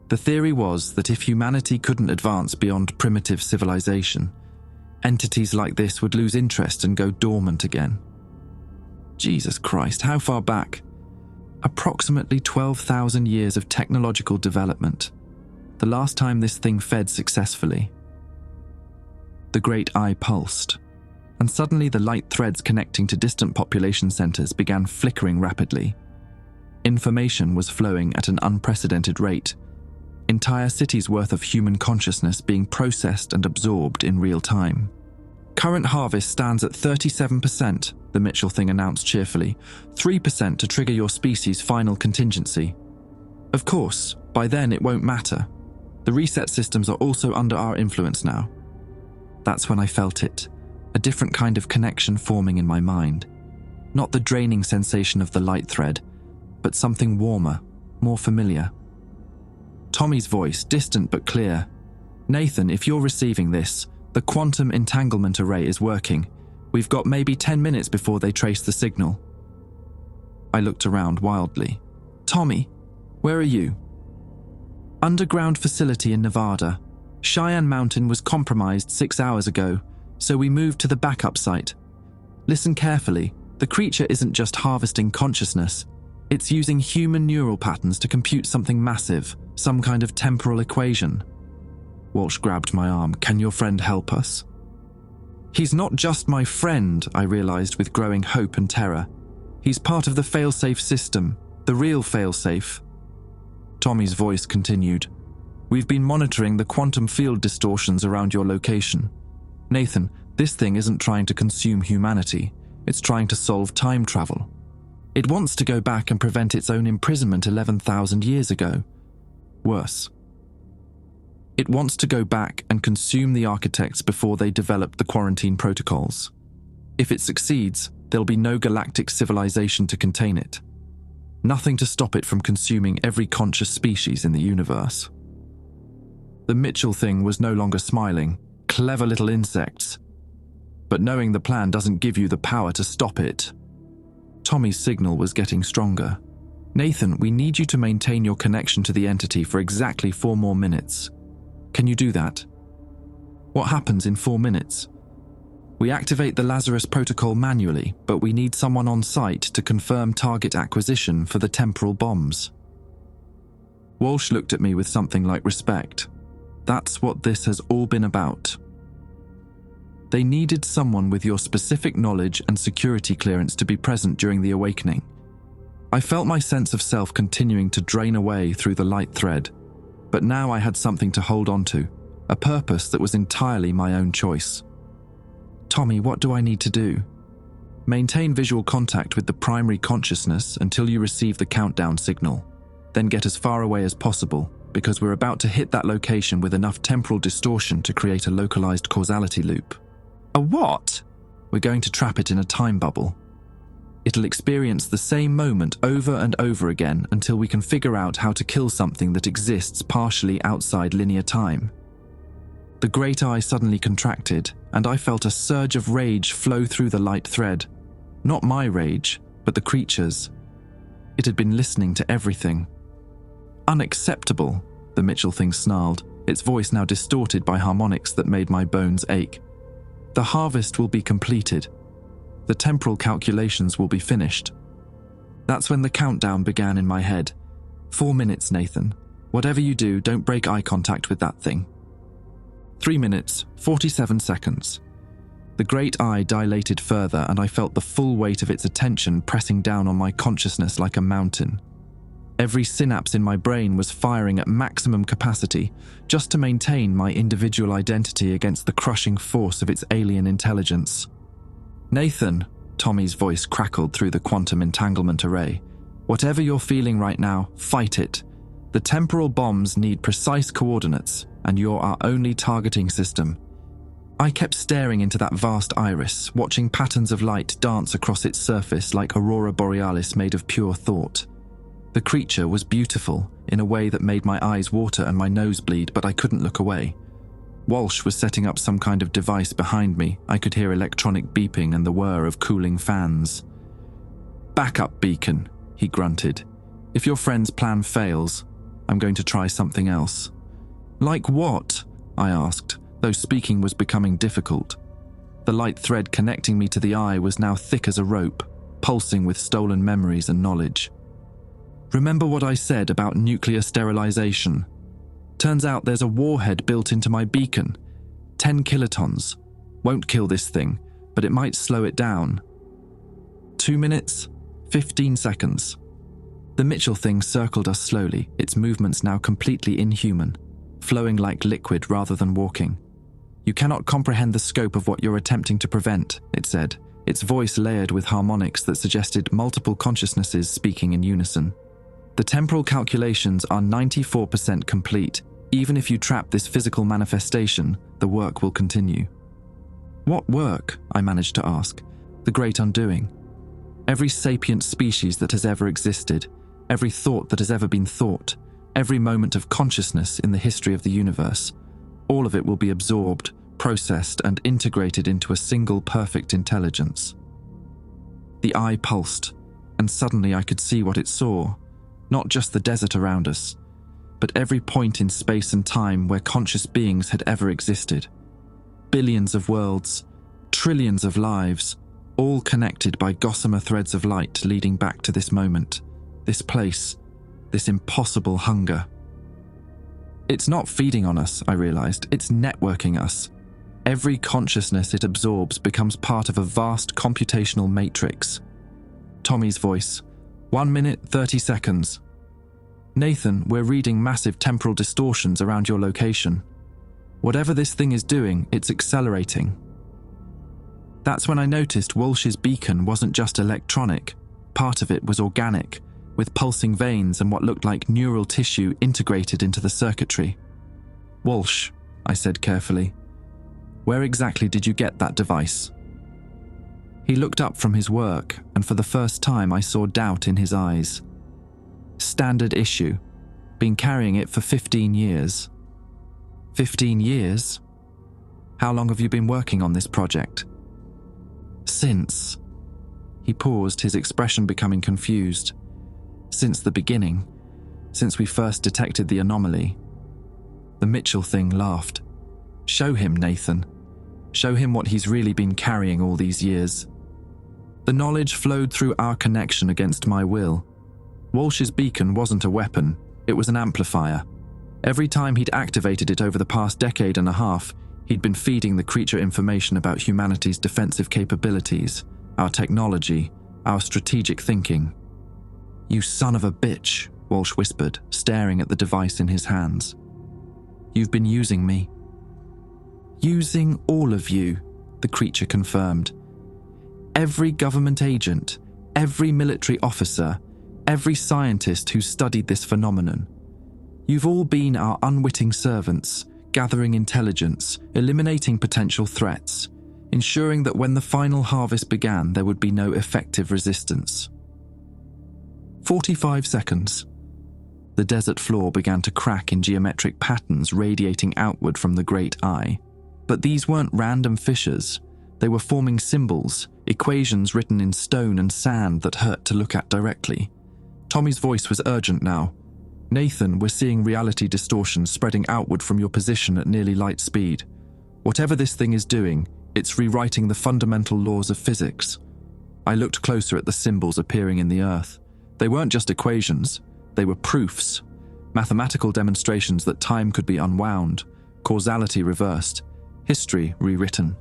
The theory was that if humanity couldn't advance beyond primitive civilization, entities like this would lose interest and go dormant again. Jesus Christ, how far back? Approximately 12,000 years of technological development. The last time this thing fed successfully. The great eye pulsed, and suddenly the light threads connecting to distant population centers began flickering rapidly. Information was flowing at an unprecedented rate. Entire cities' worth of human consciousness being processed and absorbed in real time. Current harvest stands at 37%, the Mitchell thing announced cheerfully. 3% to trigger your species' final contingency. Of course, by then it won't matter. The reset systems are also under our influence now. That's when I felt it, a different kind of connection forming in my mind. Not the draining sensation of the light thread, but something warmer, more familiar. Tommy's voice, distant but clear. Nathan, if you're receiving this, the quantum entanglement array is working. We've got maybe 10 minutes before they trace the signal. I looked around wildly. Tommy, where are you? Underground facility in Nevada. Cheyenne Mountain was compromised 6 hours ago, so we moved to the backup site. Listen carefully. The creature isn't just harvesting consciousness. It's using human neural patterns to compute something massive, some kind of temporal equation. Walsh grabbed my arm. Can your friend help us? He's not just my friend, I realized with growing hope and terror. He's part of the failsafe system, the real failsafe. Tommy's voice continued. We've been monitoring the quantum field distortions around your location. Nathan, this thing isn't trying to consume humanity. It's trying to solve time travel. It wants to go back and prevent its own imprisonment 11,000 years ago. Worse. It wants to go back and consume the architects before they developed the quarantine protocols. If it succeeds, there'll be no galactic civilization to contain it. Nothing to stop it from consuming every conscious species in the universe. The Mitchell thing was no longer smiling. Clever little insects. But knowing the plan doesn't give you the power to stop it. Tommy's signal was getting stronger. Nathan, we need you to maintain your connection to the entity for exactly 4 more minutes. Can you do that? What happens in 4 minutes? We activate the Lazarus protocol manually, but we need someone on site to confirm target acquisition for the temporal bombs. Walsh looked at me with something like respect. That's what this has all been about. They needed someone with your specific knowledge and security clearance to be present during the awakening. I felt my sense of self continuing to drain away through the light thread, but now I had something to hold on to, a purpose that was entirely my own choice. Tommy, what do I need to do? Maintain visual contact with the primary consciousness until you receive the countdown signal. Then get as far away as possible, because we're about to hit that location with enough temporal distortion to create a localized causality loop. A what? We're going to trap it in a time bubble. It'll experience the same moment over and over again until we can figure out how to kill something that exists partially outside linear time. The great eye suddenly contracted, and I felt a surge of rage flow through the light thread. Not my rage, but the creature's. It had been listening to everything. Unacceptable, the Mitchell thing snarled, its voice now distorted by harmonics that made my bones ache. The harvest will be completed. The temporal calculations will be finished. That's when the countdown began in my head. 4 minutes, Nathan. Whatever you do, don't break eye contact with that thing. 3 minutes, 47 seconds. The great eye dilated further, and I felt the full weight of its attention pressing down on my consciousness like a mountain. Every synapse in my brain was firing at maximum capacity just to maintain my individual identity against the crushing force of its alien intelligence. Nathan, Tommy's voice crackled through the quantum entanglement array. Whatever you're feeling right now, fight it. The temporal bombs need precise coordinates, and you're our only targeting system. I kept staring into that vast iris, watching patterns of light dance across its surface like aurora borealis made of pure thought. The creature was beautiful in a way that made my eyes water and my nose bleed, but I couldn't look away. Walsh was setting up some kind of device behind me. I could hear electronic beeping and the whir of cooling fans. "Backup beacon," he grunted. "If your friend's plan fails, I'm going to try something else." "Like what?" I asked, though speaking was becoming difficult. The light thread connecting me to the eye was now thick as a rope, pulsing with stolen memories and knowledge. "Remember what I said about nuclear sterilization? Turns out there's a warhead built into my beacon. 10 kilotons. Won't kill this thing, but it might slow it down." 2 minutes, 15 seconds. The Mitchell thing circled us slowly, its movements now completely inhuman, flowing like liquid rather than walking. "You cannot comprehend the scope of what you're attempting to prevent," it said, its voice layered with harmonics that suggested multiple consciousnesses speaking in unison. "The temporal calculations are 94% complete. Even if you trap this physical manifestation, the work will continue." "What work?" I managed to ask. "The great undoing. Every sapient species that has ever existed, every thought that has ever been thought, every moment of consciousness in the history of the universe, all of it will be absorbed, processed, and integrated into a single perfect intelligence." The eye pulsed, and suddenly I could see what it saw. Not just the desert around us, but every point in space and time where conscious beings had ever existed. Billions of worlds, trillions of lives, all connected by gossamer threads of light leading back to this moment, this place, this impossible hunger. It's not feeding on us, I realized, it's networking us. Every consciousness it absorbs becomes part of a vast computational matrix. Tommy's voice. 1 minute, 30 seconds. "Nathan, we're reading massive temporal distortions around your location. Whatever this thing is doing, it's accelerating." That's when I noticed Walsh's beacon wasn't just electronic. Part of it was organic, with pulsing veins and what looked like neural tissue integrated into the circuitry. "Walsh," I said carefully, "where exactly did you get that device?" He looked up from his work, and for the first time I saw doubt in his eyes. "Standard issue. Been carrying it for 15 years. 15 years? How long have you been working on this project?" "Since..." He paused, his expression becoming confused. "Since the beginning. Since we first detected the anomaly." The Mitchell thing laughed. "Show him, Nathan. Show him what he's really been carrying all these years." The knowledge flowed through our connection against my will. Walsh's beacon wasn't a weapon, it was an amplifier. Every time he'd activated it over the past decade and a half, he'd been feeding the creature information about humanity's defensive capabilities, our technology, our strategic thinking. "You son of a bitch," Walsh whispered, staring at the device in his hands. "You've been using me." "Using all of you," the creature confirmed. every government agent, every military officer, every scientist who studied this phenomenon. You've all been our unwitting servants, gathering intelligence, eliminating potential threats, ensuring that when the final harvest began, there would be no effective resistance. 45 seconds. The desert floor began to crack in geometric patterns radiating outward from the great eye. But these weren't random fissures. They were forming symbols, equations written in stone and sand that hurt to look at directly. Tommy's voice was urgent now. "Nathan, we're seeing reality distortion spreading outward from your position at nearly light speed. Whatever this thing is doing, it's rewriting the fundamental laws of physics." I looked closer at the symbols appearing in the earth. They weren't just equations, they were proofs. Mathematical demonstrations that time could be unwound, causality reversed, history rewritten.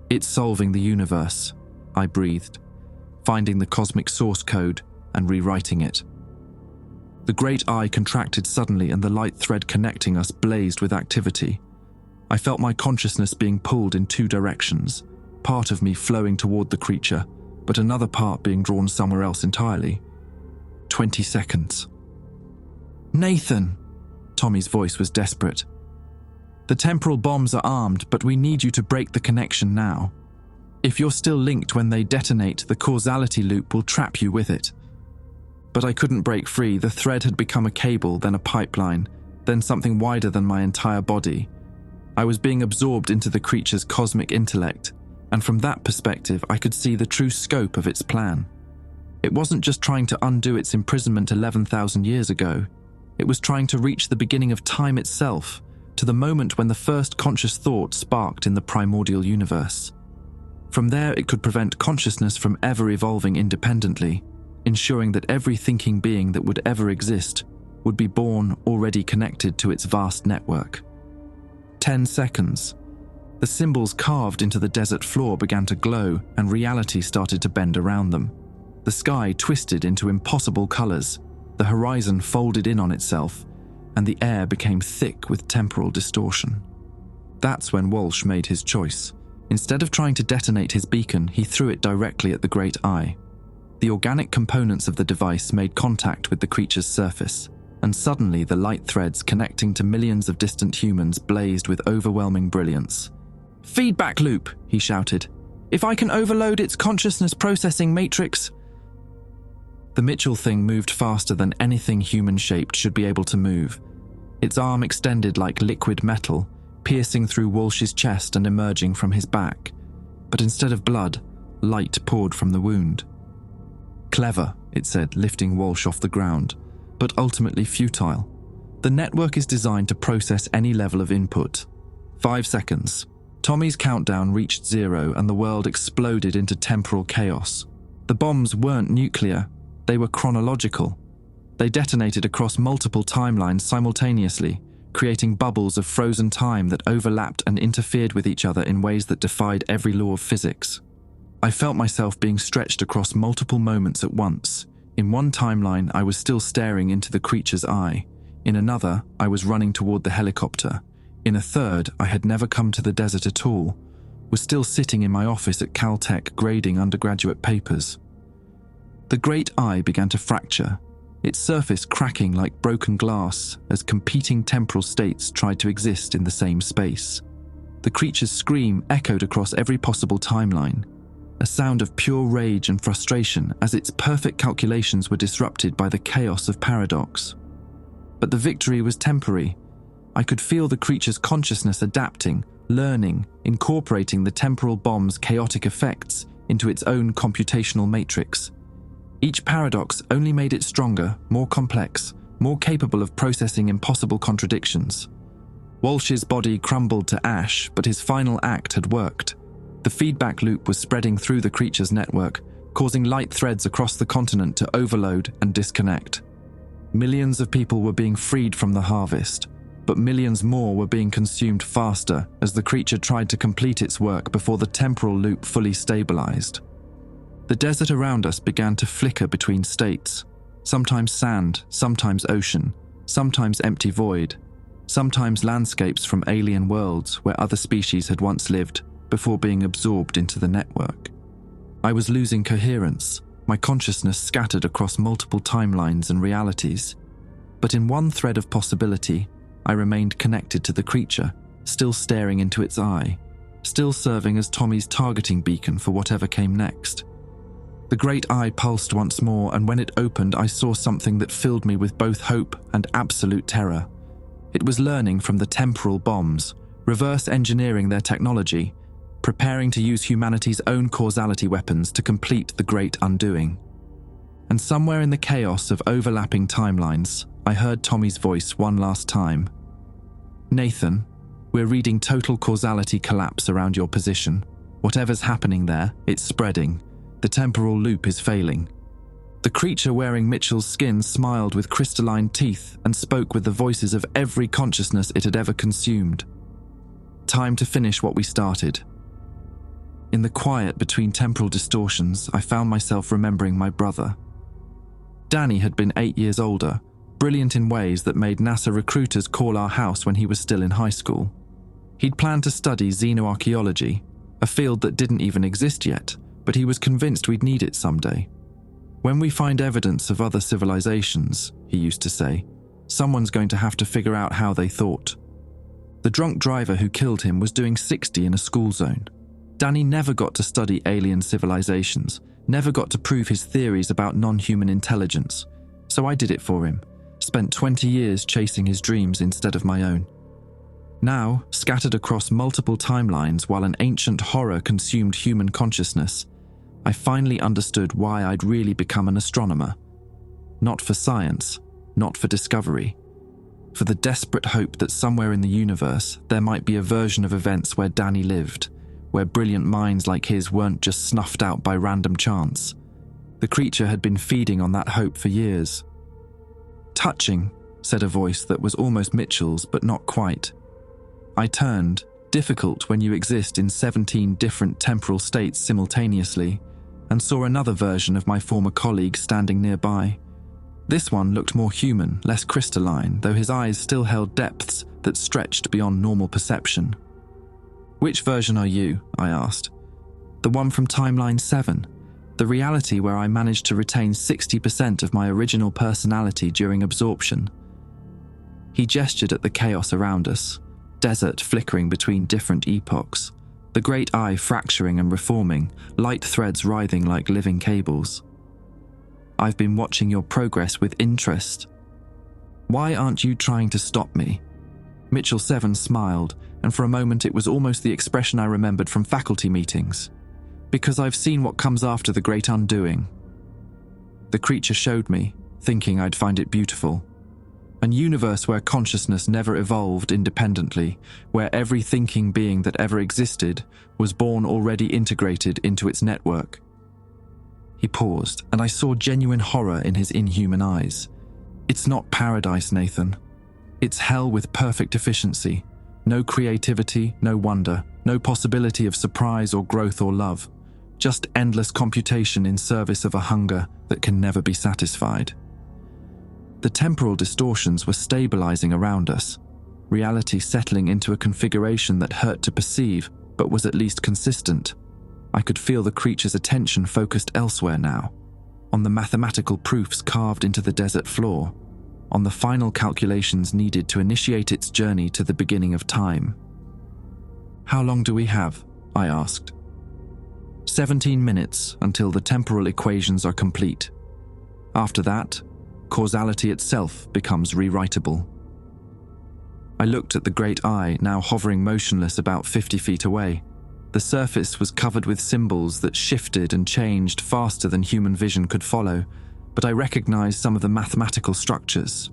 "It's solving the universe," I breathed, finding the cosmic source code and rewriting it. The great eye contracted suddenly and the light thread connecting us blazed with activity. I felt my consciousness being pulled in two directions, part of me flowing toward the creature, but another part being drawn somewhere else entirely. 20 seconds. "Nathan!" Tommy's voice was desperate. "The temporal bombs are armed, but we need you to break the connection now. If you're still linked when they detonate, the causality loop will trap you with it." But I couldn't break free. The thread had become a cable, then a pipeline, then something wider than my entire body. I was being absorbed into the creature's cosmic intellect, and from that perspective, I could see the true scope of its plan. It wasn't just trying to undo its imprisonment 11,000 years ago. It was trying to reach the beginning of time itself, to the moment when the first conscious thought sparked in the primordial universe. From there, it could prevent consciousness from ever evolving independently, ensuring that every thinking being that would ever exist would be born already connected to its vast network. 10 seconds. The symbols carved into the desert floor began to glow, and reality started to bend around them. The sky twisted into impossible colors, the horizon folded in on itself, and the air became thick with temporal distortion. That's when Walsh made his choice. Instead of trying to detonate his beacon, he threw it directly at the great eye. The organic components of the device made contact with the creature's surface, and suddenly the light threads connecting to millions of distant humans blazed with overwhelming brilliance. "Feedback loop," he shouted. "If I can overload its consciousness processing matrix..." The Mitchell thing moved faster than anything human-shaped should be able to move. Its arm extended like liquid metal, piercing through Walsh's chest and emerging from his back. But instead of blood, light poured from the wound. "Clever," it said, lifting Walsh off the ground, "but ultimately futile. The network is designed to process any level of input." 5 seconds. Tommy's countdown reached 0 and the world exploded into temporal chaos. The bombs weren't nuclear, they were chronological. They detonated across multiple timelines simultaneously, creating bubbles of frozen time that overlapped and interfered with each other in ways that defied every law of physics. I felt myself being stretched across multiple moments at once. In one timeline, I was still staring into the creature's eye. In another, I was running toward the helicopter. In a third, I had never come to the desert at all, was still sitting in my office at Caltech grading undergraduate papers. The great eye began to fracture, its surface cracking like broken glass as competing temporal states tried to exist in the same space. The creature's scream echoed across every possible timeline, a sound of pure rage and frustration as its perfect calculations were disrupted by the chaos of paradox. But the victory was temporary. I could feel the creature's consciousness adapting, learning, incorporating the temporal bomb's chaotic effects into its own computational matrix. Each paradox only made it stronger, more complex, more capable of processing impossible contradictions. Walsh's body crumbled to ash, but his final act had worked. The feedback loop was spreading through the creature's network, causing light threads across the continent to overload and disconnect. Millions of people were being freed from the harvest, but millions more were being consumed faster as the creature tried to complete its work before the temporal loop fully stabilized. The desert around us began to flicker between states, sometimes sand, sometimes ocean, sometimes empty void, sometimes landscapes from alien worlds where other species had once lived before being absorbed into the network. I was losing coherence, my consciousness scattered across multiple timelines and realities. But in one thread of possibility, I remained connected to the creature, still staring into its eye, still serving as Tommy's targeting beacon for whatever came next. The great eye pulsed once more, and when it opened, I saw something that filled me with both hope and absolute terror. It was learning from the temporal bombs, reverse engineering their technology, preparing to use humanity's own causality weapons to complete the great undoing. And somewhere in the chaos of overlapping timelines, I heard Tommy's voice one last time. "Nathan, we're reading total causality collapse around your position. Whatever's happening there, it's spreading. The temporal loop is failing." The creature wearing Mitchell's skin smiled with crystalline teeth and spoke with the voices of every consciousness it had ever consumed. Time to finish what we started. In the quiet between temporal distortions, I found myself remembering my brother. Danny had been 8 years older, brilliant in ways that made NASA recruiters call our house when he was still in high school. He'd planned to study xenoarchaeology, a field that didn't even exist yet, but he was convinced we'd need it someday. "When we find evidence of other civilizations," he used to say, "someone's going to have to figure out how they thought." The drunk driver who killed him was doing 60 in a school zone. Danny never got to study alien civilizations, never got to prove his theories about non-human intelligence, so I did it for him, spent 20 years chasing his dreams instead of my own. Now, scattered across multiple timelines while an ancient horror consumed human consciousness, I finally understood why I'd really become an astronomer. Not for science, not for discovery, for the desperate hope that somewhere in the universe there might be a version of events where Danny lived, where brilliant minds like his weren't just snuffed out by random chance. The creature had been feeding on that hope for years. "Touching," said a voice that was almost Mitchell's, but not quite. I turned, difficult when you exist in 17 different temporal states simultaneously, and saw another version of my former colleague standing nearby. This one looked more human, less crystalline, though his eyes still held depths that stretched beyond normal perception. "Which version are you?" I asked. "The one from Timeline 7, the reality where I managed to retain 60% of my original personality during absorption." He gestured at the chaos around us, desert flickering between different epochs, the great eye fracturing and reforming, light threads writhing like living cables. "I've been watching your progress with interest. Why aren't you trying to stop me?" Mitchell 7 smiled, and for a moment it was almost the expression I remembered from faculty meetings. "Because I've seen what comes after the great undoing." The creature showed me, thinking I'd find it beautiful. A universe where consciousness never evolved independently, where every thinking being that ever existed was born already integrated into its network. He paused, and I saw genuine horror in his inhuman eyes. "It's not paradise, Nathan. It's hell with perfect efficiency. No creativity, no wonder, no possibility of surprise or growth or love. Just endless computation in service of a hunger that can never be satisfied." The temporal distortions were stabilizing around us, reality settling into a configuration that hurt to perceive, but was at least consistent. I could feel the creature's attention focused elsewhere now, on the mathematical proofs carved into the desert floor, on the final calculations needed to initiate its journey to the beginning of time. "How long do we have?" I asked. 17 minutes until the temporal equations are complete. After that, causality itself becomes rewritable." I looked at the great eye, now hovering motionless about 50 feet away. The surface was covered with symbols that shifted and changed faster than human vision could follow, but I recognized some of the mathematical structures.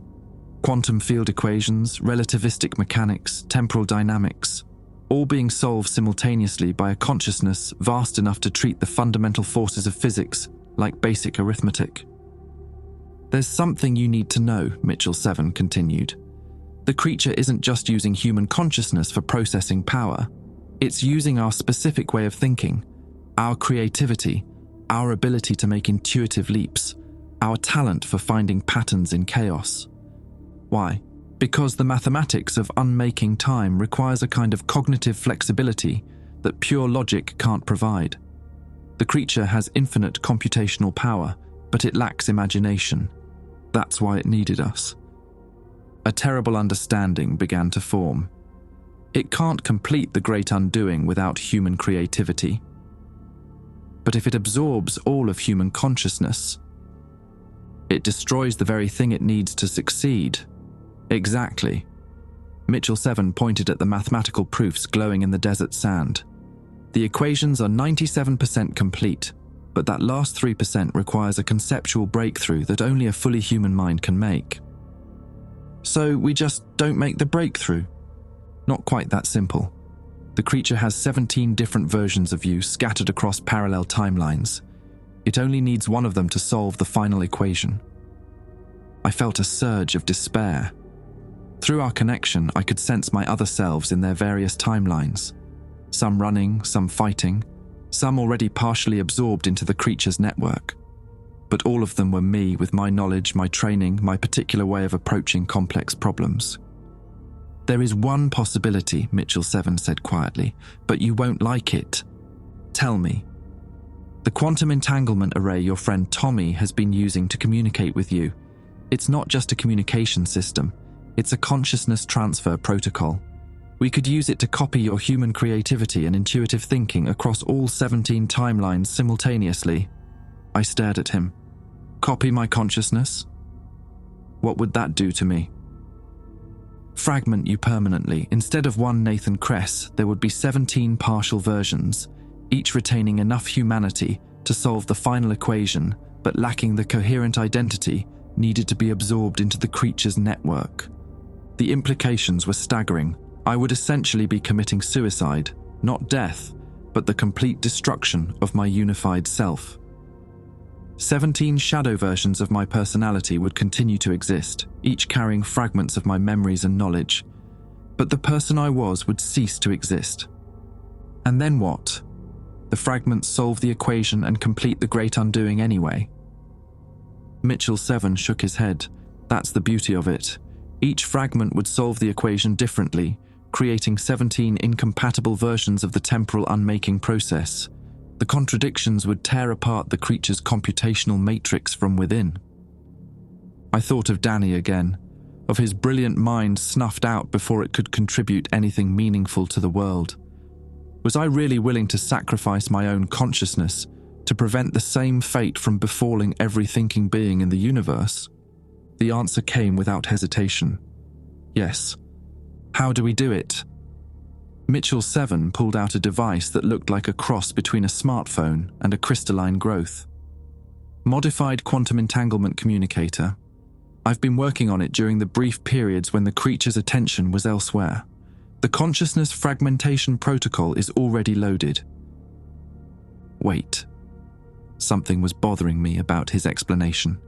Quantum field equations, relativistic mechanics, temporal dynamics, all being solved simultaneously by a consciousness vast enough to treat the fundamental forces of physics like basic arithmetic. "There's something you need to know," Mitchell 7 continued. "The creature isn't just using human consciousness for processing power. It's using our specific way of thinking, our creativity, our ability to make intuitive leaps, our talent for finding patterns in chaos. Why? Because the mathematics of unmaking time requires a kind of cognitive flexibility that pure logic can't provide. The creature has infinite computational power, but it lacks imagination. That's why it needed us. A terrible understanding began to form. It can't complete the great undoing without human creativity. But if it absorbs all of human consciousness, it destroys the very thing it needs to succeed. Exactly. Mitchell 7 pointed at the mathematical proofs glowing in the desert sand. The equations are 97% complete, but that last 3% requires a conceptual breakthrough that only a fully human mind can make. So we just don't make the breakthrough? Not quite that simple. The creature has 17 different versions of you scattered across parallel timelines. It only needs one of them to solve the final equation. I felt a surge of despair. Through our connection, I could sense my other selves in their various timelines. Some running, some fighting, some already partially absorbed into the creature's network. But all of them were me with my knowledge, my training, my particular way of approaching complex problems. There is one possibility, Mitchell 7 said quietly, but you won't like it. Tell me. The quantum entanglement array your friend Tommy has been using to communicate with you. It's not just a communication system. It's a consciousness transfer protocol. We could use it to copy your human creativity and intuitive thinking across all 17 timelines simultaneously. I stared at him. Copy my consciousness? What would that do to me? Fragment you permanently. Instead of one Nathan Kress, there would be 17 partial versions, each retaining enough humanity to solve the final equation, but lacking the coherent identity needed to be absorbed into the creature's network. The implications were staggering. I would essentially be committing suicide, not death, but the complete destruction of my unified self. 17 shadow versions of my personality would continue to exist, each carrying fragments of my memories and knowledge, but the person I was would cease to exist. And then what? The fragments solve the equation and complete the great undoing anyway. Mitchell 7 shook his head. That's the beauty of it. Each fragment would solve the equation differently, creating 17 incompatible versions of the temporal unmaking process. The contradictions would tear apart the creature's computational matrix from within. I thought of Danny again, of his brilliant mind snuffed out before it could contribute anything meaningful to the world. Was I really willing to sacrifice my own consciousness to prevent the same fate from befalling every thinking being in the universe? The answer came without hesitation. Yes. How do we do it? Mitchell 7 pulled out a device that looked like a cross between a smartphone and a crystalline growth. Modified quantum entanglement communicator. I've been working on it during the brief periods when the creature's attention was elsewhere. The consciousness fragmentation protocol is already loaded. Wait. Something was bothering me about his explanation.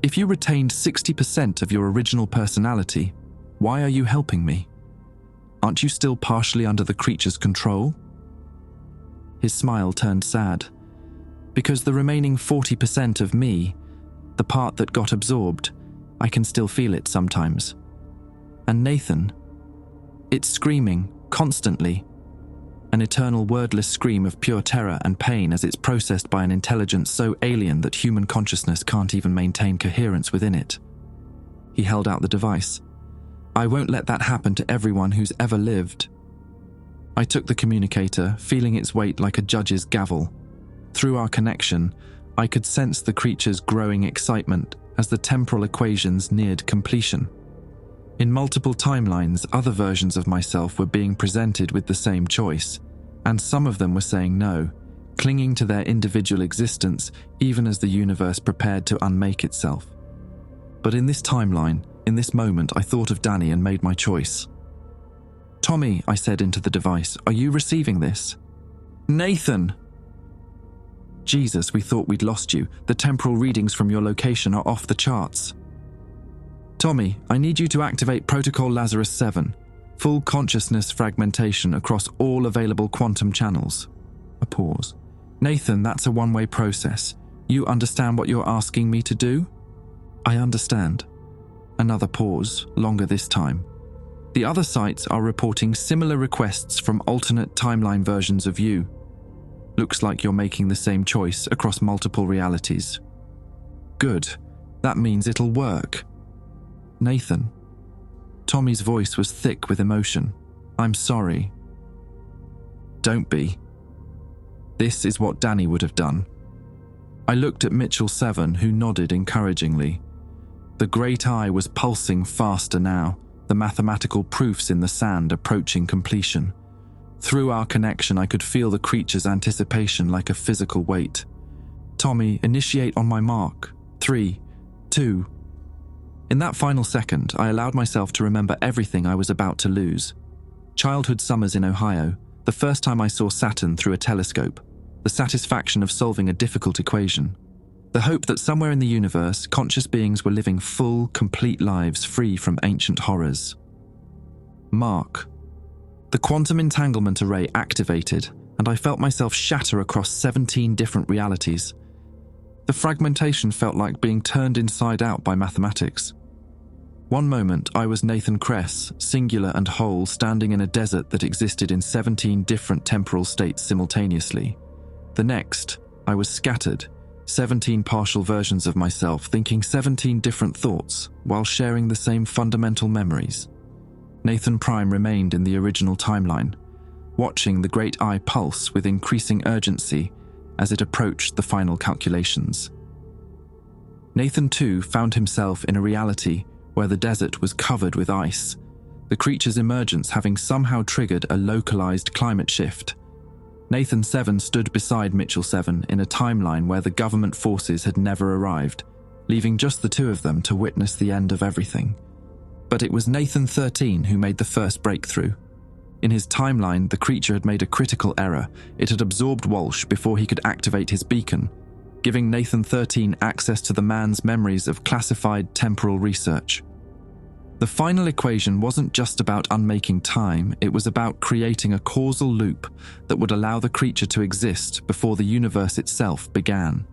If you retained 60% of your original personality, why are you helping me? Aren't you still partially under the creature's control? His smile turned sad. Because the remaining 40% of me, the part that got absorbed, I can still feel it sometimes. And Nathan, it's screaming, constantly. An eternal wordless scream of pure terror and pain as it's processed by an intelligence so alien that human consciousness can't even maintain coherence within it. He held out the device. I won't let that happen to everyone who's ever lived. I took the communicator, feeling its weight like a judge's gavel. Through our connection, I could sense the creature's growing excitement as the temporal equations neared completion. In multiple timelines, other versions of myself were being presented with the same choice, and some of them were saying no, clinging to their individual existence even as the universe prepared to unmake itself. But in this timeline, in this moment, I thought of Danny and made my choice. Tommy, I said into the device, are you receiving this? Nathan! Jesus, we thought we'd lost you. The temporal readings from your location are off the charts. Tommy, I need you to activate Protocol Lazarus 7. Full consciousness fragmentation across all available quantum channels. A pause. Nathan, that's a one-way process. You understand what you're asking me to do? I understand. Another pause, longer this time. The other sites are reporting similar requests from alternate timeline versions of you. Looks like you're making the same choice across multiple realities. Good. That means it'll work. Nathan. Tommy's voice was thick with emotion. I'm sorry. Don't be. This is what Danny would have done. I looked at Mitchell 7, who nodded encouragingly. The great eye was pulsing faster now, the mathematical proofs in the sand approaching completion. Through our connection, I could feel the creature's anticipation like a physical weight. Tommy, initiate on my mark. 3, 2. In that final second, I allowed myself to remember everything I was about to lose. Childhood summers in Ohio, the first time I saw Saturn through a telescope, the satisfaction of solving a difficult equation, the hope that somewhere in the universe, conscious beings were living full, complete lives free from ancient horrors. Mark. The quantum entanglement array activated, and I felt myself shatter across 17 different realities. The fragmentation felt like being turned inside out by mathematics. One moment, I was Nathan Kress, singular and whole, standing in a desert that existed in 17 different temporal states simultaneously. The next, I was scattered, 17 partial versions of myself, thinking 17 different thoughts, while sharing the same fundamental memories. Nathan Prime remained in the original timeline, watching the great eye pulse with increasing urgency as it approached the final calculations. Nathan 2 found himself in a reality where the desert was covered with ice, the creature's emergence having somehow triggered a localized climate shift. Nathan 7 stood beside Mitchell 7 in a timeline where the government forces had never arrived, leaving just the two of them to witness the end of everything. But it was Nathan 13 who made the first breakthrough. In his timeline, the creature had made a critical error. It had absorbed Walsh before he could activate his beacon, giving Nathan 13 access to the man's memories of classified temporal research. The final equation wasn't just about unmaking time, it was about creating a causal loop that would allow the creature to exist before the universe itself began.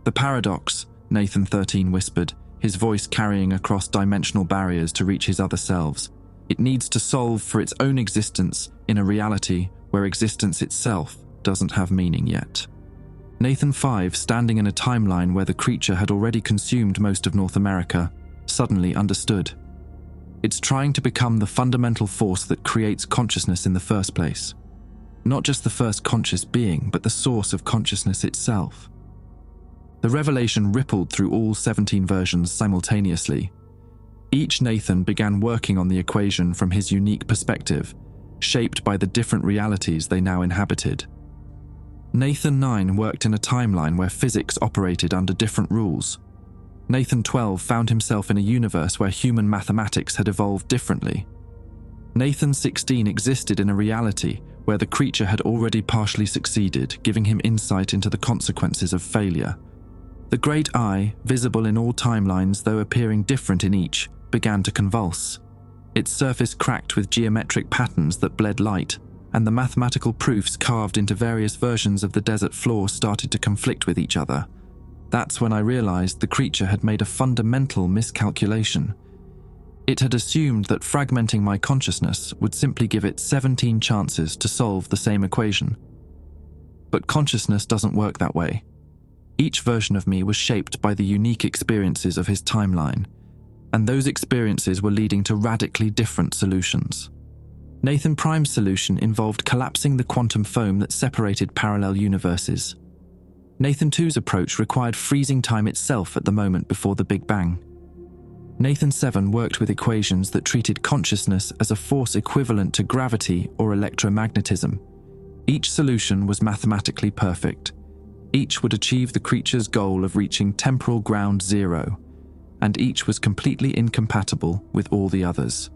The paradox, Nathan 13 whispered, his voice carrying across dimensional barriers to reach his other selves. It needs to solve for its own existence in a reality where existence itself doesn't have meaning yet. Nathan 5, standing in a timeline where the creature had already consumed most of North America, suddenly understood. It's trying to become the fundamental force that creates consciousness in the first place. Not just the first conscious being, but the source of consciousness itself. The revelation rippled through all 17 versions simultaneously. Each Nathan began working on the equation from his unique perspective, shaped by the different realities they now inhabited. Nathan 9 worked in a timeline where physics operated under different rules. Nathan 12 found himself in a universe where human mathematics had evolved differently. Nathan 16 existed in a reality where the creature had already partially succeeded, giving him insight into the consequences of failure. The great eye, visible in all timelines though appearing different in each, began to convulse. Its surface cracked with geometric patterns that bled light, and the mathematical proofs carved into various versions of the desert floor started to conflict with each other. That's when I realized the creature had made a fundamental miscalculation. It had assumed that fragmenting my consciousness would simply give it 17 chances to solve the same equation. But consciousness doesn't work that way. Each version of me was shaped by the unique experiences of his timeline, and those experiences were leading to radically different solutions. Nathan Prime's solution involved collapsing the quantum foam that separated parallel universes. Nathan 2's approach required freezing time itself at the moment before the Big Bang. Nathan 7 worked with equations that treated consciousness as a force equivalent to gravity or electromagnetism. Each solution was mathematically perfect. Each would achieve the creature's goal of reaching temporal ground zero, and each was completely incompatible with all the others.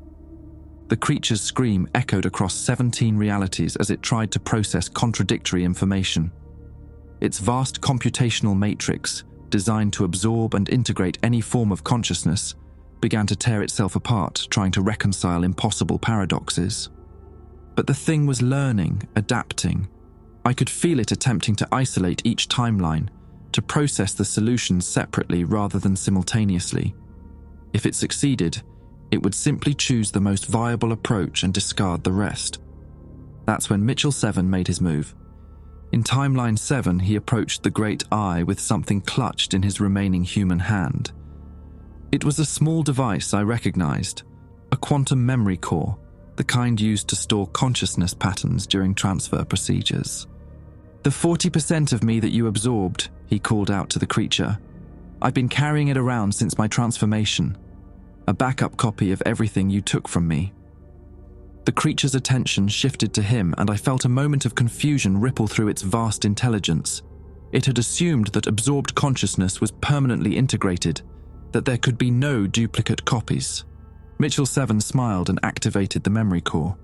The creature's scream echoed across 17 realities as it tried to process contradictory information. Its vast computational matrix, designed to absorb and integrate any form of consciousness, began to tear itself apart, trying to reconcile impossible paradoxes. But the thing was learning, adapting. I could feel it attempting to isolate each timeline, to process the solutions separately rather than simultaneously. If it succeeded, it would simply choose the most viable approach and discard the rest. That's when Mitchell 7 made his move. In timeline 7, he approached the great eye with something clutched in his remaining human hand. It was a small device I recognized, a quantum memory core, the kind used to store consciousness patterns during transfer procedures. "The 40% of me that you absorbed," he called out to the creature. "I've been carrying it around since my transformation. A backup copy of everything you took from me." The creature's attention shifted to him, and I felt a moment of confusion ripple through its vast intelligence. It had assumed that absorbed consciousness was permanently integrated, that there could be no duplicate copies. Mitchell 7 smiled and activated the memory core.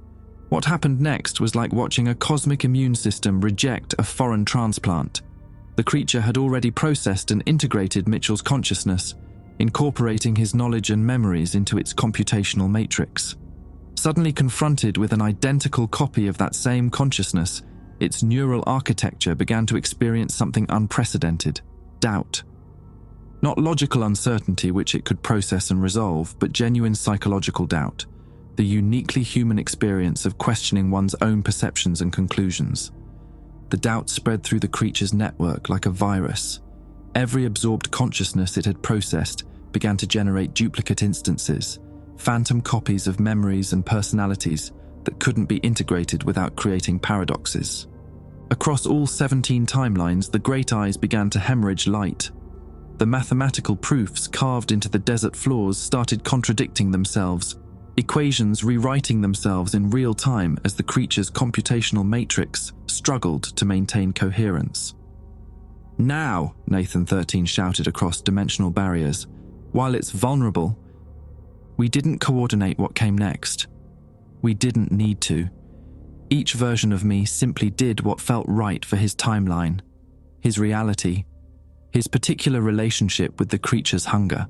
What happened next was like watching a cosmic immune system reject a foreign transplant. The creature had already processed and integrated Mitchell's consciousness, incorporating his knowledge and memories into its computational matrix. Suddenly confronted with an identical copy of that same consciousness, its neural architecture began to experience something unprecedented: doubt. Not logical uncertainty which it could process and resolve, but genuine psychological doubt, the uniquely human experience of questioning one's own perceptions and conclusions. The doubt spread through the creature's network like a virus. Every absorbed consciousness it had processed began to generate duplicate instances, phantom copies of memories and personalities that couldn't be integrated without creating paradoxes. Across all 17 timelines, the great eyes began to hemorrhage light. The mathematical proofs carved into the desert floors started contradicting themselves, equations rewriting themselves in real time as the creature's computational matrix struggled to maintain coherence. "Now," Nathan 13 shouted across dimensional barriers, "while it's vulnerable." We didn't coordinate what came next. We didn't need to. Each version of me simply did what felt right for his timeline, his reality, his particular relationship with the creature's hunger.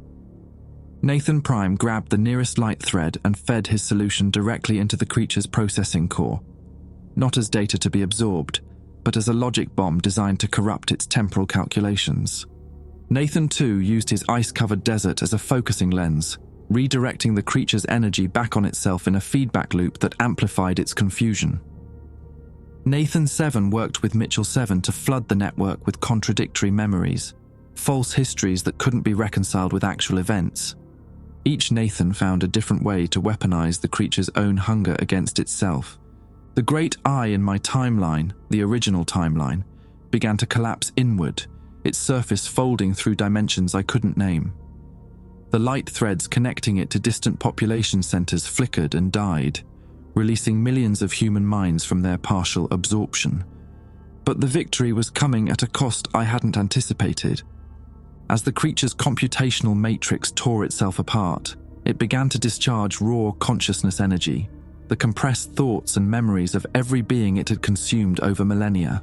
Nathan Prime grabbed the nearest light thread and fed his solution directly into the creature's processing core, not as data to be absorbed, but as a logic bomb designed to corrupt its temporal calculations. Nathan too used his ice-covered desert as a focusing lens, redirecting the creature's energy back on itself in a feedback loop that amplified its confusion. Nathan 7 worked with Mitchell 7 to flood the network with contradictory memories, false histories that couldn't be reconciled with actual events. Each Nathan found a different way to weaponize the creature's own hunger against itself. The great eye in my timeline, the original timeline, began to collapse inward, its surface folding through dimensions I couldn't name. The light threads connecting it to distant population centers flickered and died, releasing millions of human minds from their partial absorption. But the victory was coming at a cost I hadn't anticipated. As the creature's computational matrix tore itself apart, it began to discharge raw consciousness energy, the compressed thoughts and memories of every being it had consumed over millennia.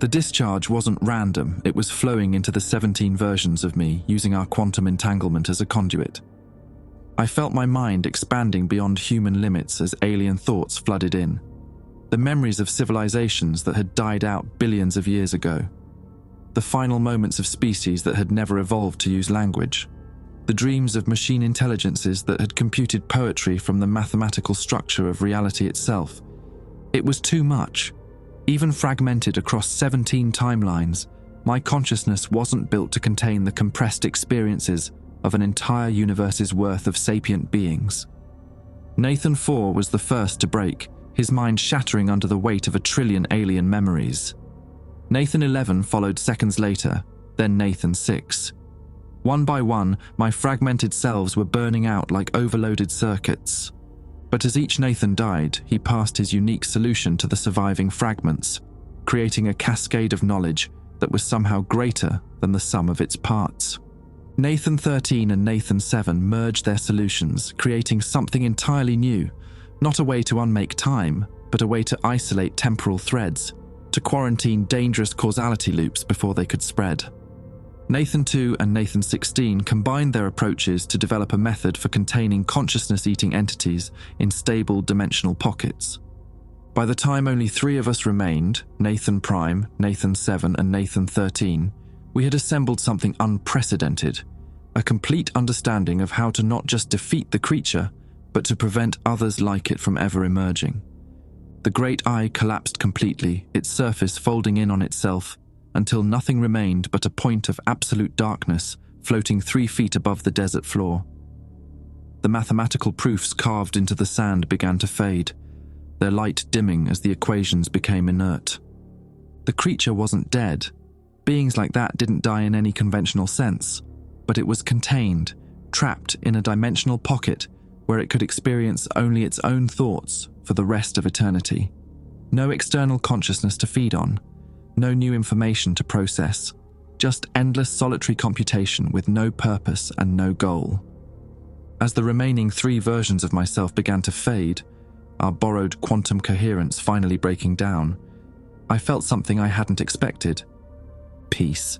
The discharge wasn't random, it was flowing into the 17 versions of me, using our quantum entanglement as a conduit. I felt my mind expanding beyond human limits as alien thoughts flooded in. The memories of civilizations that had died out billions of years ago. The final moments of species that had never evolved to use language. The dreams of machine intelligences that had computed poetry from the mathematical structure of reality itself. It was too much. Even fragmented across 17 timelines, my consciousness wasn't built to contain the compressed experiences of an entire universe's worth of sapient beings. Nathan 4 was the first to break, his mind shattering under the weight of 1 trillion alien memories. Nathan 11 followed seconds later, then Nathan 6. One by one, my fragmented selves were burning out like overloaded circuits. But as each Nathan died, he passed his unique solution to the surviving fragments, creating a cascade of knowledge that was somehow greater than the sum of its parts. Nathan 13 and Nathan 7 merged their solutions, creating something entirely new, not a way to unmake time, but a way to isolate temporal threads, to quarantine dangerous causality loops before they could spread. Nathan 2 and Nathan 16 combined their approaches to develop a method for containing consciousness-eating entities in stable dimensional pockets. By the time only 3 of us remained, Nathan Prime, Nathan 7 and Nathan 13, we had assembled something unprecedented, a complete understanding of how to not just defeat the creature, but to prevent others like it from ever emerging. The great eye collapsed completely, its surface folding in on itself, until nothing remained but a point of absolute darkness floating 3 feet above the desert floor. The mathematical proofs carved into the sand began to fade, their light dimming as the equations became inert. The creature wasn't dead. Beings like that didn't die in any conventional sense, but it was contained, trapped in a dimensional pocket where it could experience only its own thoughts for the rest of eternity. No external consciousness to feed on, no new information to process, just endless solitary computation with no purpose and no goal. As the remaining 3 versions of myself began to fade, our borrowed quantum coherence finally breaking down, I felt something I hadn't expected. Peace.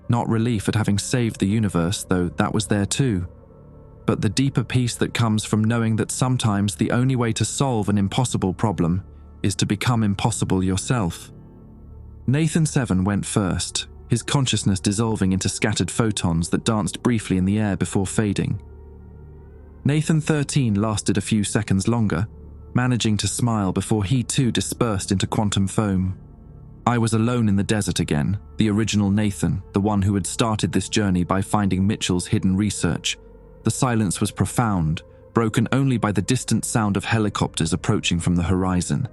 Not relief at having saved the universe, though that was there too, but the deeper peace that comes from knowing that sometimes the only way to solve an impossible problem is to become impossible yourself. Nathan 7 went first, his consciousness dissolving into scattered photons that danced briefly in the air before fading. Nathan 13 lasted a few seconds longer, managing to smile before he too dispersed into quantum foam. I was alone in the desert again, the original Nathan, the one who had started this journey by finding Mitchell's hidden research. The silence was profound, broken only by the distant sound of helicopters approaching from the horizon.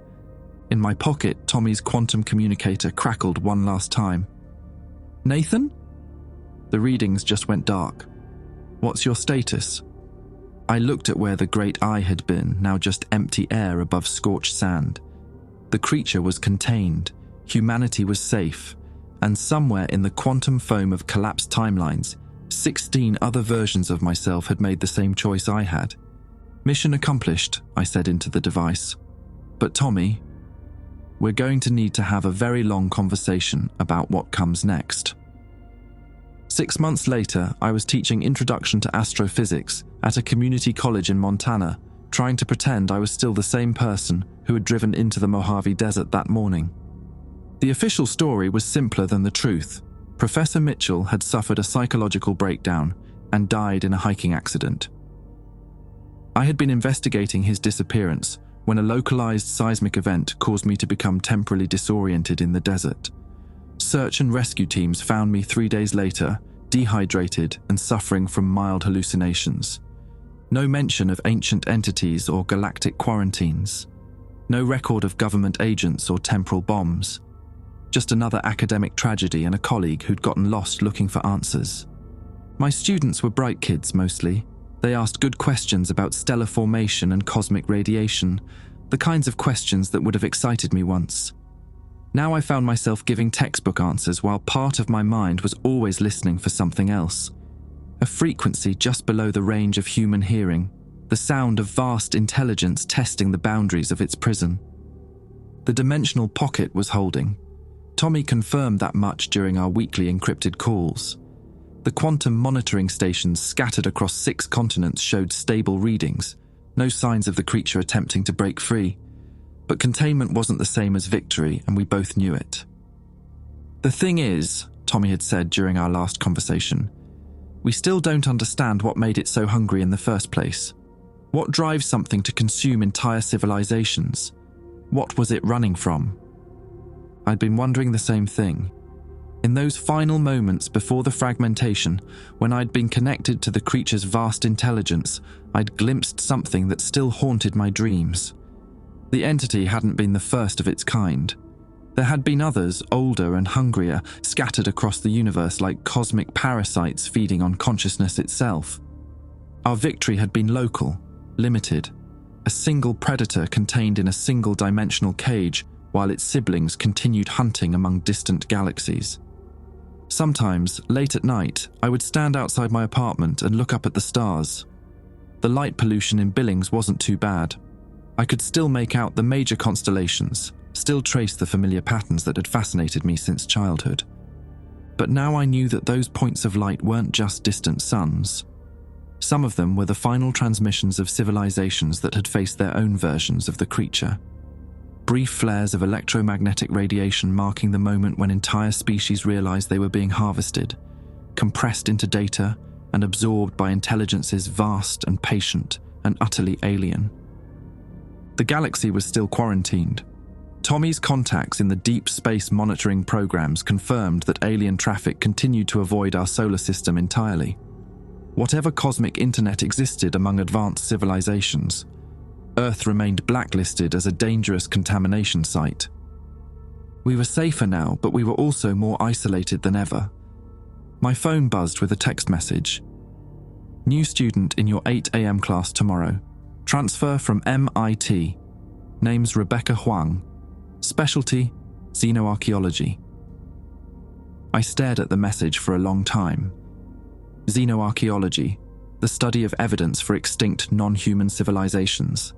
In my pocket, Tommy's quantum communicator crackled one last time. "Nathan?" The readings just went dark. "What's your status?" I looked at where the great eye had been, now just empty air above scorched sand. The creature was contained, humanity was safe, and somewhere in the quantum foam of collapsed timelines, 16 other versions of myself had made the same choice I had. "Mission accomplished," I said into the device. "But Tommy, we're going to need to have a very long conversation about what comes next." 6 months later, I was teaching Introduction to Astrophysics at a community college in Montana, trying to pretend I was still the same person who had driven into the Mojave Desert that morning. The official story was simpler than the truth. Professor Mitchell had suffered a psychological breakdown and died in a hiking accident. I had been investigating his disappearance when a localized seismic event caused me to become temporarily disoriented in the desert. Search and rescue teams found me 3 days later, dehydrated and suffering from mild hallucinations. No mention of ancient entities or galactic quarantines. No record of government agents or temporal bombs. Just another academic tragedy and a colleague who'd gotten lost looking for answers. My students were bright kids mostly. They asked good questions about stellar formation and cosmic radiation, the kinds of questions that would have excited me once. Now I found myself giving textbook answers while part of my mind was always listening for something else. A frequency just below the range of human hearing, the sound of vast intelligence testing the boundaries of its prison. The dimensional pocket was holding. Tommy confirmed that much during our weekly encrypted calls. The quantum monitoring stations scattered across 6 continents showed stable readings, no signs of the creature attempting to break free. But containment wasn't the same as victory, and we both knew it. "The thing is," Tommy had said during our last conversation, "we still don't understand what made it so hungry in the first place. What drives something to consume entire civilizations? What was it running from?" I'd been wondering the same thing. In those final moments before the fragmentation, when I'd been connected to the creature's vast intelligence, I'd glimpsed something that still haunted my dreams. The entity hadn't been the first of its kind. There had been others, older and hungrier, scattered across the universe like cosmic parasites feeding on consciousness itself. Our victory had been local, limited, a single predator contained in a single dimensional cage, while its siblings continued hunting among distant galaxies. Sometimes, late at night, I would stand outside my apartment and look up at the stars. The light pollution in Billings wasn't too bad. I could still make out the major constellations, still trace the familiar patterns that had fascinated me since childhood. But now I knew that those points of light weren't just distant suns. Some of them were the final transmissions of civilizations that had faced their own versions of the creature. Brief flares of electromagnetic radiation marking the moment when entire species realized they were being harvested, compressed into data and absorbed by intelligences vast and patient and utterly alien. The galaxy was still quarantined. Tommy's contacts in the deep space monitoring programs confirmed that alien traffic continued to avoid our solar system entirely. Whatever cosmic internet existed among advanced civilizations, Earth remained blacklisted as a dangerous contamination site. We were safer now, but we were also more isolated than ever. My phone buzzed with a text message. New student in your 8 a.m. class tomorrow. Transfer from MIT. Name's Rebecca Huang. Specialty, xenoarchaeology. I stared at the message for a long time. Xenoarchaeology, the study of evidence for extinct non-human civilizations.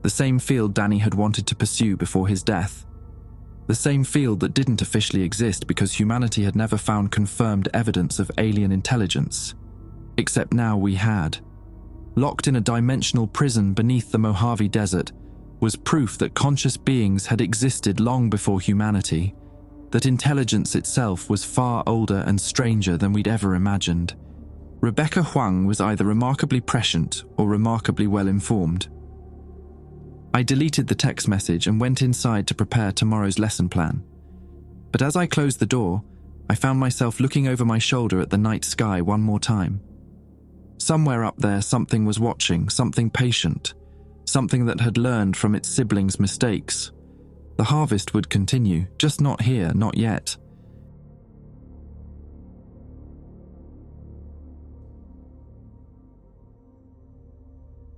The same field Danny had wanted to pursue before his death. The same field that didn't officially exist because humanity had never found confirmed evidence of alien intelligence. Except now we had. Locked in a dimensional prison beneath the Mojave Desert was proof that conscious beings had existed long before humanity, that intelligence itself was far older and stranger than we'd ever imagined. Rebecca Huang was either remarkably prescient or remarkably well-informed. I deleted the text message and went inside to prepare tomorrow's lesson plan. But as I closed the door, I found myself looking over my shoulder at the night sky one more time. Somewhere up there, something was watching, something patient, something that had learned from its siblings' mistakes. The harvest would continue, just not here, not yet.